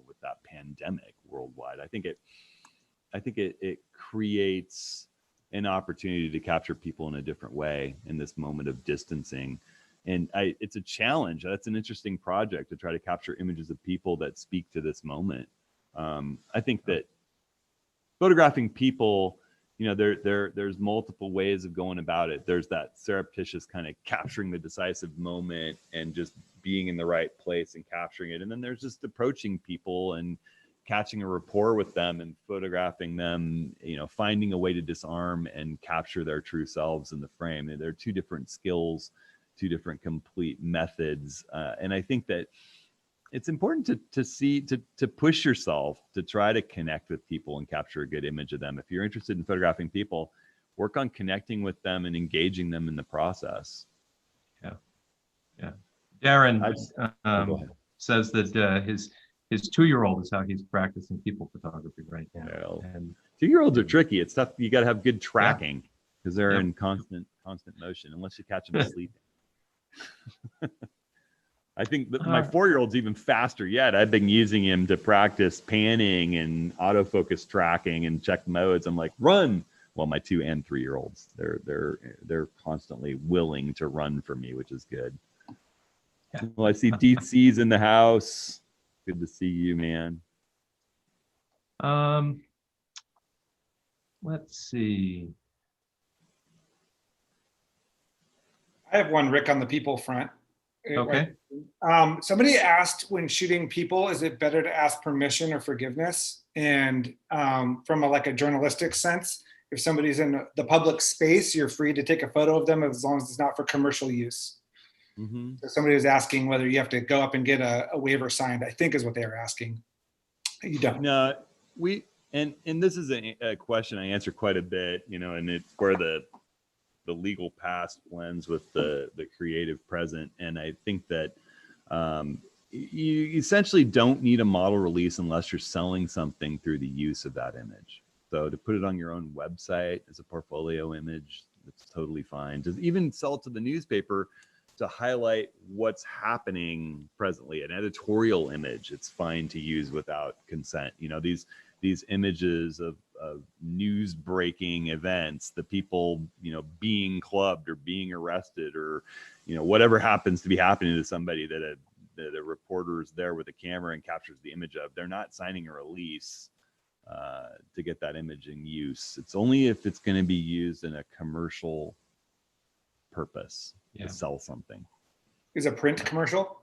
with that pandemic worldwide. I think it creates an opportunity to capture people in a different way in this moment of distancing. And it's a challenge. That's an interesting project to try to capture images of people that speak to this moment. I think that photographing people, there's multiple ways of going about it. There's that surreptitious kind of capturing the decisive moment and just being in the right place and capturing it. And then there's just approaching people and catching a rapport with them and photographing them, finding a way to disarm and capture their true selves in the frame. They're two different skills, two different complete methods. And I think that it's important to push yourself to try to connect with people and capture a good image of them. If you're interested in photographing people, work on connecting with them and engaging them in the process. Yeah. Darren says that his 2-year-old is how he's practicing people photography right now. Well, and 2-year-olds are tricky. It's tough. You got to have good tracking because they're in constant motion unless you catch them sleeping. I think that my 4-year-old's even faster yet. I've been using him to practice panning and autofocus tracking and check modes. I'm like, run. Well, my 2 and 3-year-olds, they're constantly willing to run for me, which is good. Yeah. Well, I see DC's in the house. Good to see you, man. Let's see. I have one, Rick, on the people front. Okay. Somebody asked, when shooting people, is it better to ask permission or forgiveness? And from a journalistic sense, if somebody's in the public space, you're free to take a photo of them as long as it's not for commercial use. Mm-hmm. So somebody was asking whether you have to go up and get a waiver signed, I think is what they were asking. You don't. No, and this is a question I answer quite a bit, and it's where the legal past blends with the creative present. And I think that you essentially don't need a model release unless you're selling something through the use of that image. So to put it on your own website as a portfolio image, it's totally fine. To even sell it to the newspaper to highlight what's happening presently, an editorial image, it's fine to use without consent. These images of of news breaking events, the people, you know, being clubbed or being arrested, or, you know, whatever happens to be happening to somebody that a reporter is there with a camera and captures the image of, they're not signing a release to get that image in use. It's only if it's going to be used in a commercial purpose to sell something. Is a print commercial?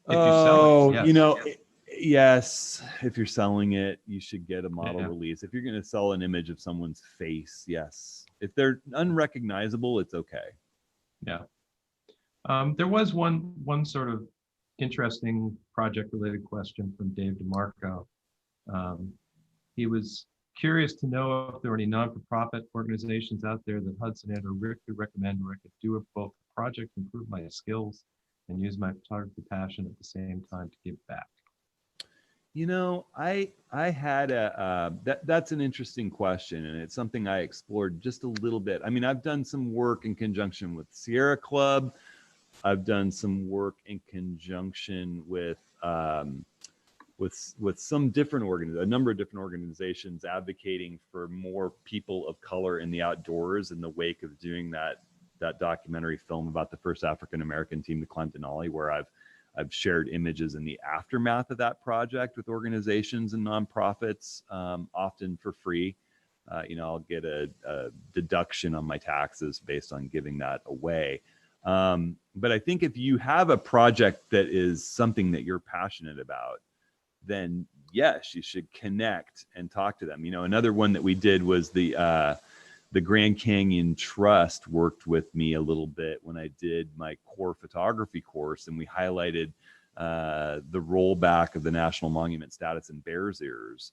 If you sell it, you yes. know, yes. If you're selling it, you should get a model Yeah. release. If you're going to sell an image of someone's face, yes. If they're unrecognizable, it's okay. Yeah. There was one sort of interesting project-related question from Dave DeMarco. He was curious to know if there were any non-for-profit organizations out there that Hudson Ed or Rick could recommend where I could do both project, improve my skills, and use my photography passion at the same time to give back. You know, I had that's an interesting question, and it's something I explored just a little bit. I mean, I've done some work in conjunction with Sierra Club. I've done some work in conjunction with some different a number of different organizations advocating for more people of color in the outdoors in the wake of doing that documentary film about the first African American team to climb Denali, where I've shared images in the aftermath of that project with organizations and nonprofits, often for free. You know, I'll get a deduction on my taxes based on giving that away. But I think if you have a project that is something that you're passionate about, then yes, you should connect and talk to them. You know, another one that we did was the Grand Canyon Trust worked with me a little bit when I did my core photography course, and we highlighted the rollback of the national monument status in Bears Ears.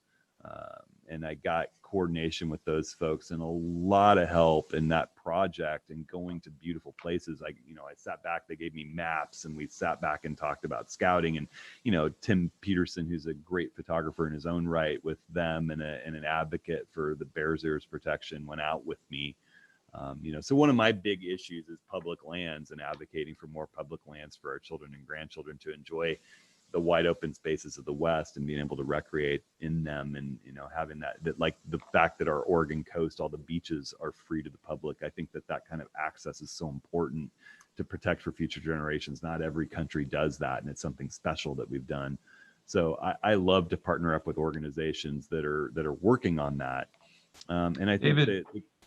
And I got coordination with those folks and a lot of help in that project and going to beautiful places. I sat back, they gave me maps, and we sat back and talked about scouting. And, you know, Tim Peterson, who's a great photographer in his own right, with them and an advocate for the Bears Ears protection, went out with me. You know, so one of my big issues is public lands and advocating for more public lands for our children and grandchildren to enjoy the wide open spaces of the West and being able to recreate in them. And, you know, having that like the fact that our Oregon coast, all the beaches are free to the public. I think that kind of access is so important to protect for future generations. Not every country does that, and it's something special that we've done. So I love to partner up with organizations that are working on that. And I think that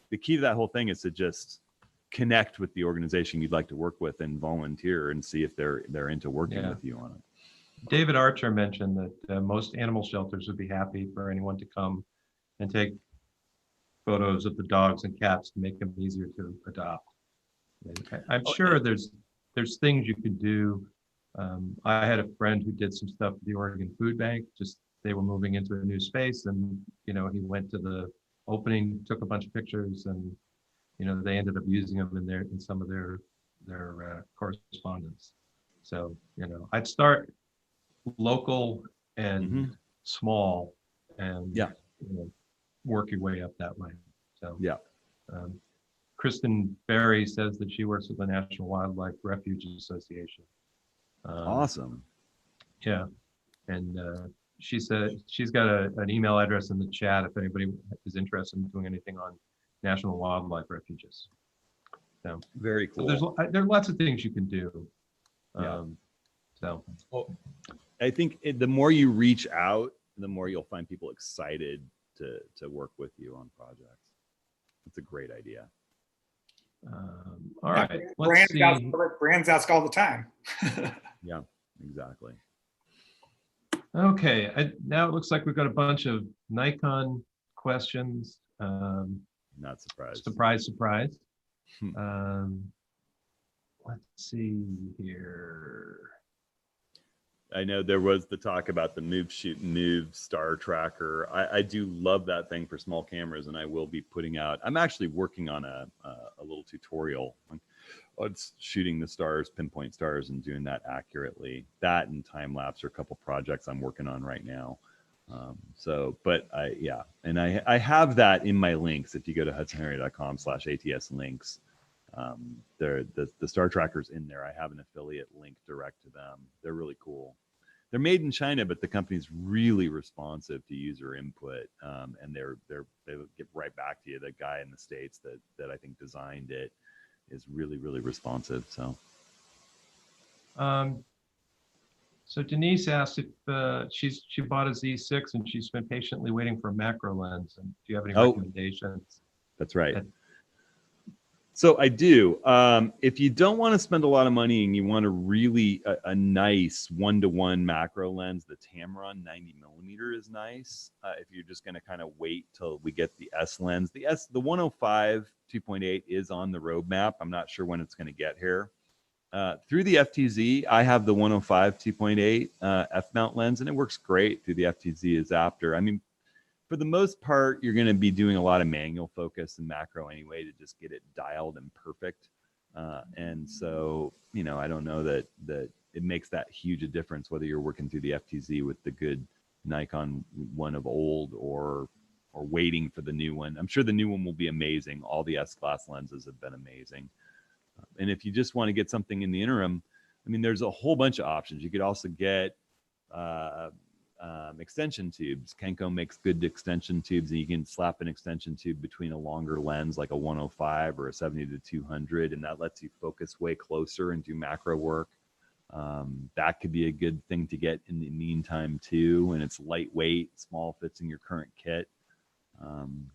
the key to that whole thing is to just connect with the organization you'd like to work with and volunteer and see if they're into working with you on it. David Archer mentioned that most animal shelters would be happy for anyone to come and take photos of the dogs and cats to make them easier to adopt. And I'm sure there's things you could do. I had a friend who did some stuff at the Oregon Food Bank. Just they were moving into a new space, and you know, he went to the opening, took a bunch of pictures, and you know, they ended up using them in some of their correspondence. So you know, I'd start local and small, and you know, work your way up that way. So Kristen Berry says that she works with the National Wildlife Refuge Association. Awesome. Yeah, and she said she's got an email address in the chat if anybody is interested in doing anything on National Wildlife Refuges. So very cool. So there are lots of things you can do. So. Well, I think the more you reach out, the more you'll find people excited to work with you on projects. It's a great idea. All right. Let's see. Brands ask all the time. Yeah, exactly. Okay. Now it looks like we've got a bunch of Nikon questions. Not surprised. Surprise. Let's see here. I know there was the talk about the Move Shoot Move Star Tracker. I do love that thing for small cameras, and I will be putting out. I'm actually working on a little tutorial on shooting the stars, pinpoint stars, and doing that accurately. That and time lapse are a couple projects I'm working on right now. And I have that in my links. If you go to hudsonharrier.com/ATS links. The Star Tracker's in there. I have an affiliate link direct to them. They're really cool. they're made in China, but the company's really responsive to user input, and they get right back to you. The guy in the States that I think designed it is really responsive. So Um, so Denise asked if she bought a Z6 and she's been patiently waiting for a macro lens. And do you have any recommendations? that's right. Okay. So I do. If you don't want to spend a lot of money and you want a really a nice 1-to-1 macro lens, the Tamron 90mm is nice. If you're just going to kind of wait till we get the S lens, the 105 2.8 is on the roadmap. I'm not sure when it's going to get here. Through the FTZ, I have the 105 2.8 f-mount lens, and it works great through the FTZ adapter. I mean, for the most part, you're going to be doing a lot of manual focus and macro anyway to just get it dialed and perfect. And so, you know, I don't know that it makes that huge a difference whether you're working through the FTZ with the good Nikon one of old or waiting for the new one. I'm sure the new one will be amazing. All the S-Class lenses have been amazing. And if you just want to get something in the interim, I mean, there's a whole bunch of options. You could also get extension tubes. Kenko makes good extension tubes, and you can slap an extension tube between a longer lens like a 105 or a 70-200, and that lets you focus way closer and do macro work. That could be a good thing to get in the meantime too, and it's lightweight, small, fits in your current kit.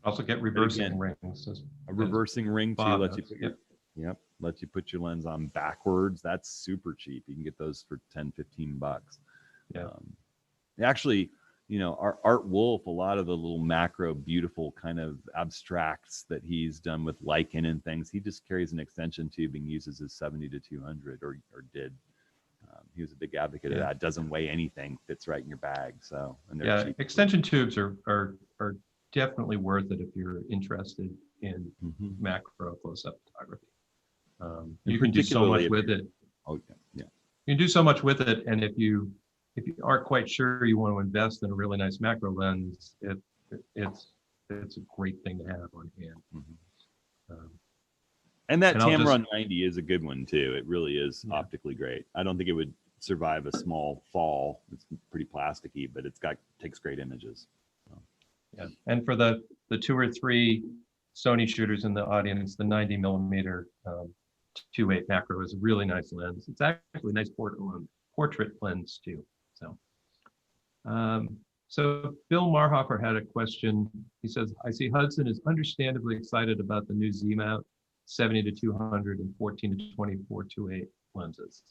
Also get reversing rings. A reversing ring too lets you put your, yep. Lets you put your lens on backwards. That's super cheap. You can get those for $10-15. Yeah. Actually, you know, Art Wolf, a lot of the little macro, beautiful kind of abstracts that he's done with lichen and things, he just carries an extension tube and uses his 70-200 or did. He was a big advocate of that. Doesn't weigh anything, fits right in your bag. So, and they're cheap. Extension tubes are definitely worth it if you're interested in macro close-up photography. You can do so much with it. Oh yeah. You can do so much with it, and if you aren't quite sure you want to invest in a really nice macro lens, it's a great thing to have on hand. And that Tamron 90 is a good one too. It really is optically great. I don't think it would survive a small fall. It's pretty plasticky, but takes great images. So. Yeah, and for the 2 or 3 Sony shooters in the audience, the 90mm 2.8 macro is a really nice lens. It's actually a nice portrait lens too. So Bill Marhofer had a question. He says, I see Hudson is understandably excited about the new Z-mount 70-200 and 14-24 2.8 lenses.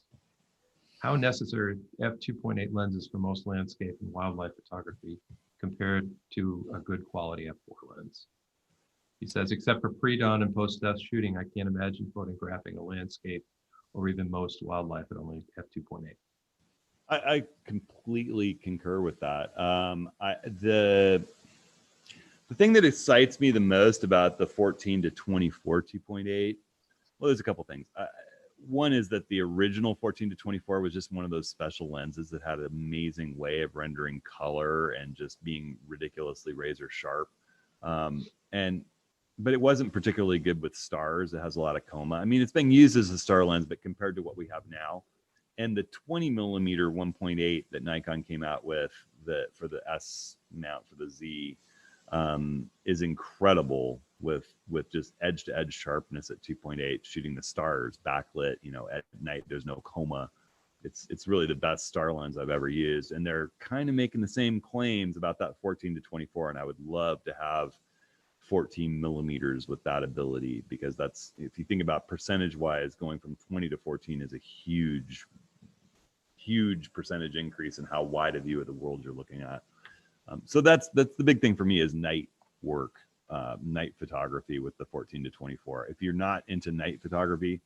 How necessary are f2.8 lenses for most landscape and wildlife photography compared to a good quality f4 lens? He says, except for pre-dawn and post-death shooting, I can't imagine photographing a landscape or even most wildlife at only f2.8. I completely concur with that. The thing that excites me the most about the 14-24 2.8, well, there's a couple things. One is that the original 14-24 was just one of those special lenses that had an amazing way of rendering color and just being ridiculously razor sharp. But it wasn't particularly good with stars. It has a lot of coma. I mean, it's being used as a star lens, but compared to what we have now, and the 20mm 1.8 that Nikon came out with for the S mount for the Z is incredible with just edge to edge sharpness at 2.8, shooting the stars backlit, you know, at night. There's no coma. It's really the best star lens I've ever used, and they're kind of making the same claims about that 14-24, and I would love to have 14mm with that ability, because that's, if you think about percentage wise, going from 20 to 14 is a huge percentage increase in how wide a view of the world you're looking at. So that's the big thing for me is night work, night photography with the 14-24. If you're not into night photography,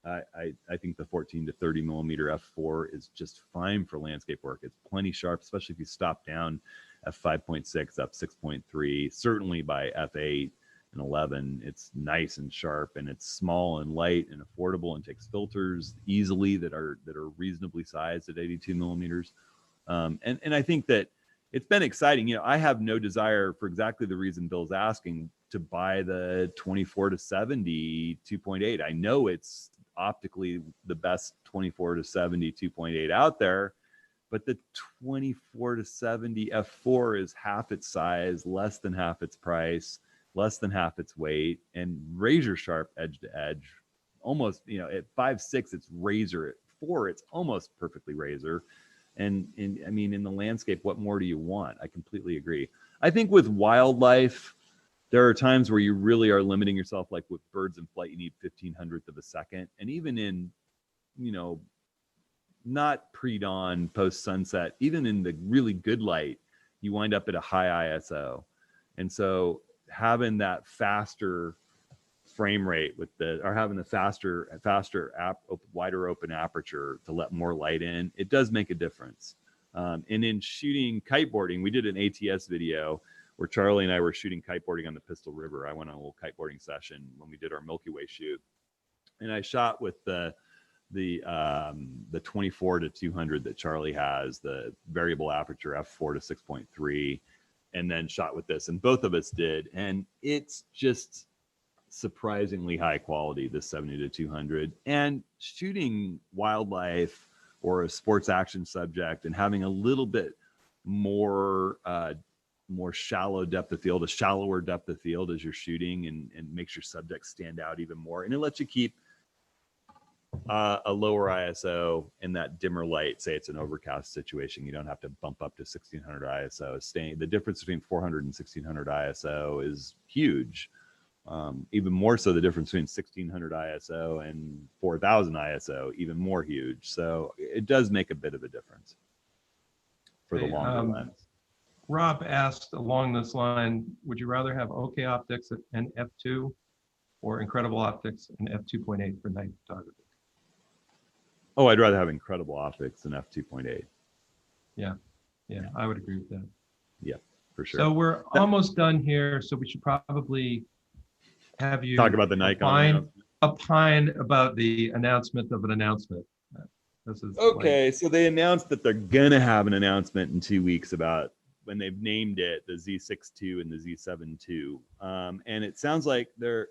I think the 14-30mm f4 is just fine for landscape work. It's plenty sharp, especially if you stop down f5.6, f6.3, certainly by f8 and 11. It's nice and sharp, and it's small and light and affordable, and takes filters easily that are reasonably sized at 82mm. And I think that it's been exciting. You know, I have no desire, for exactly the reason Bill's asking, to buy the 24-70 2.8. I know it's optically the best 24-70 2.8 out there, but the 24 to 70 f4 is half its size, less than half its price, less than half its weight, and razor sharp edge to edge. Almost, you know, at 5.6 it's razor, at 4 it's almost perfectly razor. And I mean, in the landscape, what more do you want? I completely agree. I think with wildlife, there are times where you really are limiting yourself, like with birds in flight, you need 1/1500th of a second. And even in, you know, not pre-dawn, post-sunset, even in the really good light, you wind up at a high ISO. And so having that faster frame rate with the, or having the faster wider open aperture to let more light in, it does make a difference. And in shooting kiteboarding, we did an ATS video where Charlie and I were shooting kiteboarding on the Pistol River. I went on a little kiteboarding session when we did our Milky Way shoot, and I shot with the 24 to 200 that Charlie has, the variable aperture f4 to 6.3, and then shot with this, and both of us did, and it's just surprisingly high quality, the 70 to 200. And shooting wildlife or a sports action subject and having a little bit more shallow depth of field, a shallower depth of field as you're shooting, and makes your subject stand out even more, and it lets you keep a lower ISO in that dimmer light. Say it's an overcast situation, you don't have to bump up to 1600 ISO. The difference between 400 and 1600 ISO is huge. Even more so, the difference between 1600 ISO and 4000 ISO, even more huge. So it does make a bit of a difference for the longer lens. Rob asked along this line, would you rather have OK optics and f2 or incredible optics and f2.8 for night photography? Oh, I'd rather have incredible optics than f2.8. Yeah, I would agree with that. Yeah, for sure. So we're almost done here. So we should probably have you talk about the Nikon. Opine about the announcement of an announcement. This is okay. So they announced that they're gonna have an announcement in 2 weeks about when they've named it the Z6 II and the Z7 II. And it sounds like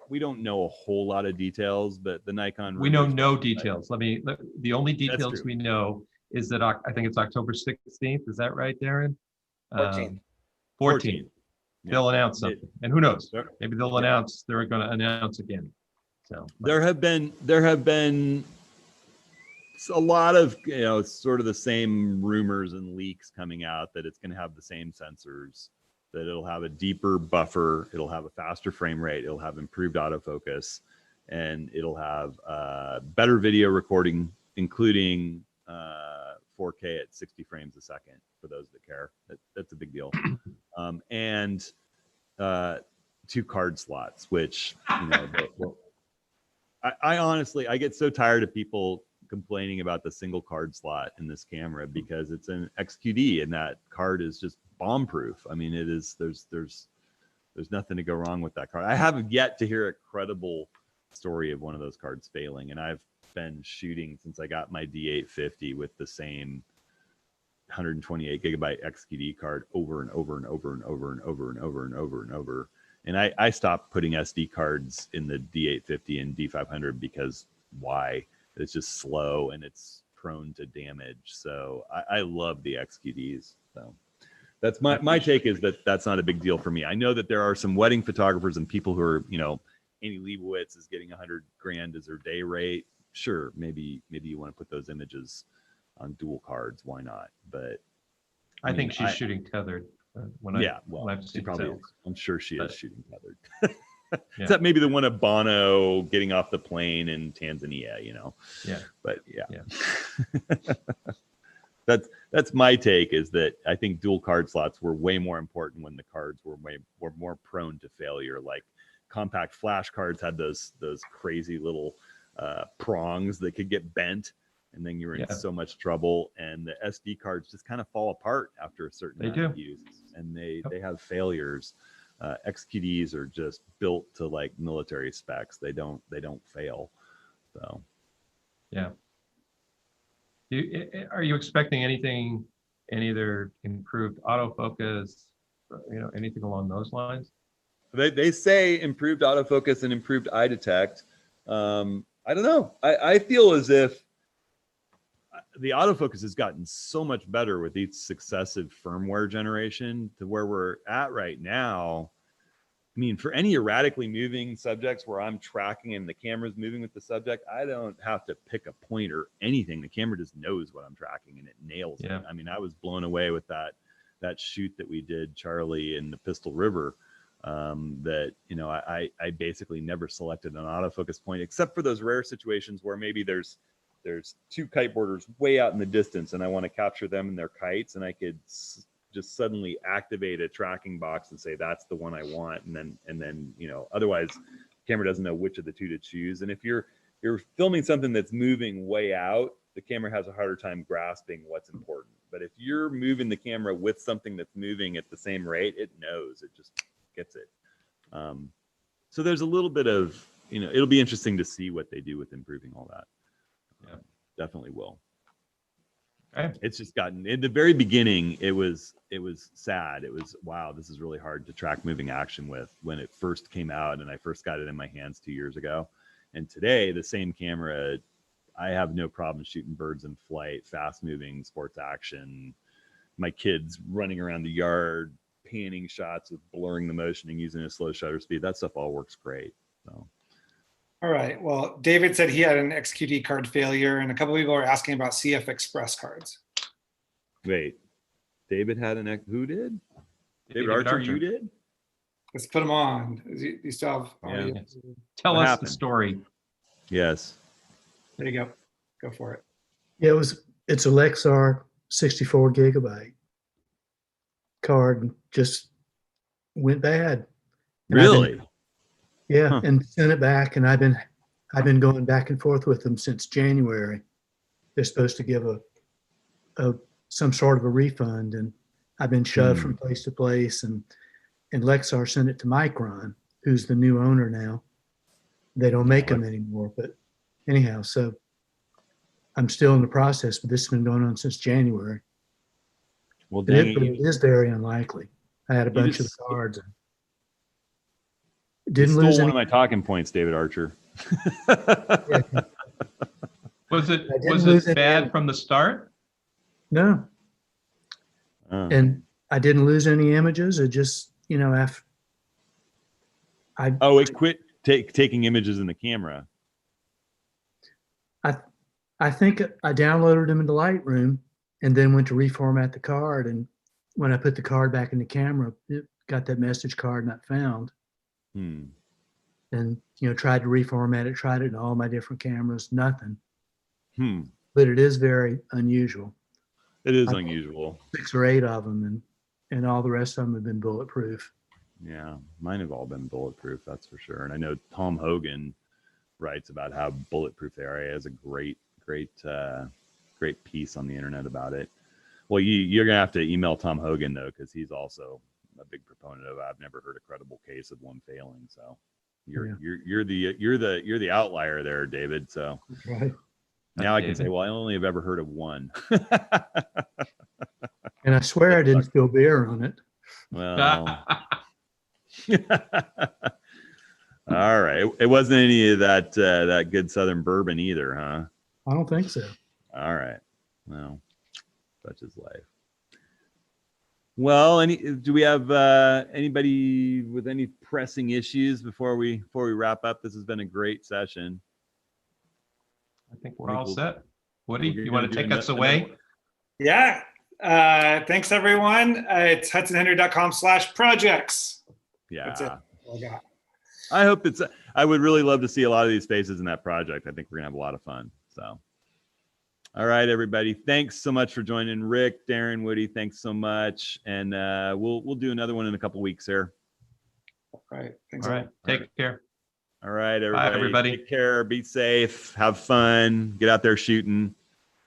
we don't know a whole lot of details, but the Nikon. We know no details. The only details we know is that I think it's October 16th. Is that right, Darren? 14th. 14th. They'll announce something, and who knows? Sure. Maybe they'll announce. They're going to announce again. So there have been a lot of, you know, sort of the same rumors and leaks coming out that it's going to have the same sensors, that it'll have a deeper buffer, it'll have a faster frame rate, it'll have improved autofocus, and it'll have better video recording, including 4K at 60 frames a second for those that care. That's a big deal. And 2 card slots, which, you know, I honestly, I get so tired of people complaining about the single card slot in this camera, because it's an XQD and that card is just bomb proof. I mean, it is, there's nothing to go wrong with that card. I haven't yet to hear a credible story of one of those cards failing, and I've been shooting since I got my D850 with the same 128 gigabyte XQD card over and over and over and over and over and over and over and over. And I stopped putting SD cards in the D850 and D500 because why? It's just slow and it's prone to damage. So I love the XQDs. So that's my take, is that that's not a big deal for me. I know that there are some wedding photographers and people who are, you know, Annie Leibovitz is getting $100,000 as her day rate. Sure, maybe you want to put those images on dual cards. Why not? But I think she's shooting tethered. She probably is. I'm sure she is shooting tethered. Yeah. Except maybe the one of Bono getting off the plane in Tanzania, you know. Yeah. But yeah. That's my take, is that I think dual card slots were way more important when the cards were more prone to failure. Like compact flash cards had those crazy little prongs that could get bent, and then you were in so much trouble. And the SD cards just kind of fall apart after a certain amount of use, and they have failures. XQDs are just built to like military specs. They don't fail. So yeah. Are you expecting anything, any other improved autofocus, you know, anything along those lines? They say improved autofocus and improved eye detect. I don't know. I feel as if the autofocus has gotten so much better with each successive firmware generation to where we're at right now. I mean, for any erratically moving subjects where I'm tracking and the camera's moving with the subject, I don't have to pick a point or anything. The camera just knows what I'm tracking and it nails it. I mean, I was blown away with that shoot that we did, Charlie, in the Pistol River. That, you know, I basically never selected an autofocus point except for those rare situations where maybe there's two kiteboarders way out in the distance and I want to capture them and their kites, and I could just suddenly activate a tracking box and say that's the one I want, and then you know, otherwise the camera doesn't know which of the two to choose. And if you're filming something that's moving way out, the camera has a harder time grasping what's important. But if you're moving the camera with something that's moving at the same rate, it knows, it just gets it. So there's a little bit of, you know, it'll be interesting to see what they do with improving all that. Definitely will. Okay. It's just gotten, in the very beginning, it was sad. It was, wow, this is really hard to track moving action with when it first came out and I first got it in my hands 2 years ago. And today, the same camera, I have no problem shooting birds in flight, fast moving sports action, my kids running around the yard, panning shots with blurring the motion and using a slow shutter speed. That stuff all works great. So. All right. Well, David said he had an XQD card failure, and a couple of people are asking about CF Express cards. Wait, David had who did? David Archer, you did? Let's put him on. You still have audio? Yeah. Tell What us happened? the story. Yes. There you go. Go for it. Yeah, it's a Lexar 64 gigabyte card, and just went bad. And Really? Yeah, Huh. and sent it back, and I've been going back and forth with them since January. They're supposed to give some sort of a refund, and I've been shoved from place to place, and Lexar sent it to Micron, who's the new owner now. They don't make them anymore, but anyhow, so I'm still in the process, but this has been going on since January. Well, And dang it it. is very unlikely. I had a bunch of just- the cards. And You didn't stole lose one any. of my talking points, David Archer. Yeah, Was it I didn't lose any bad image. from the start? no, Oh. and I didn't lose any images. It just, you know, after It quit taking images in the camera. I think I downloaded them into Lightroom and then went to reformat the card. And when I put the card back in the camera, it got that message card not found. And, you know, tried to reformat it, tried it in all my different cameras, nothing. But it is very unusual. It is I- unusual. 6 or 8 of them, and all the rest of them have been bulletproof. Yeah, mine have all been bulletproof, that's for sure. And I know Tom Hogan writes about how bulletproof they are. He has a great piece on the internet about it. Well, you're gonna have to email Tom Hogan though, because he's also a big proponent of it. I've never heard a credible case of one failing. So you're the outlier there, David. So Right. now I can David. say, well, I only have ever heard of one. And I swear I didn't spill beer on it. Well. All right. It wasn't any of that good Southern bourbon either, huh? I don't think so. All right. Well, such is life. Well, do we have anybody with any pressing issues before we wrap up? This has been a great session. I think I we're think all we'll- set. Woody, We're you gonna want to do take us another- away? Yeah. Thanks, everyone. It's hudsonhenry.com/projects. Yeah. That's it. All I got. I hope I would really love to see a lot of these faces in that project. I think we're gonna have a lot of fun. So, all right, everybody. Thanks so much for joining. Rick, Darren, Woody, thanks so much. And we'll do another one in a couple weeks here. All right. Thanks. All right. Take care. All right, everybody. everybody. Take care. Be safe. Have fun. Get out there shooting.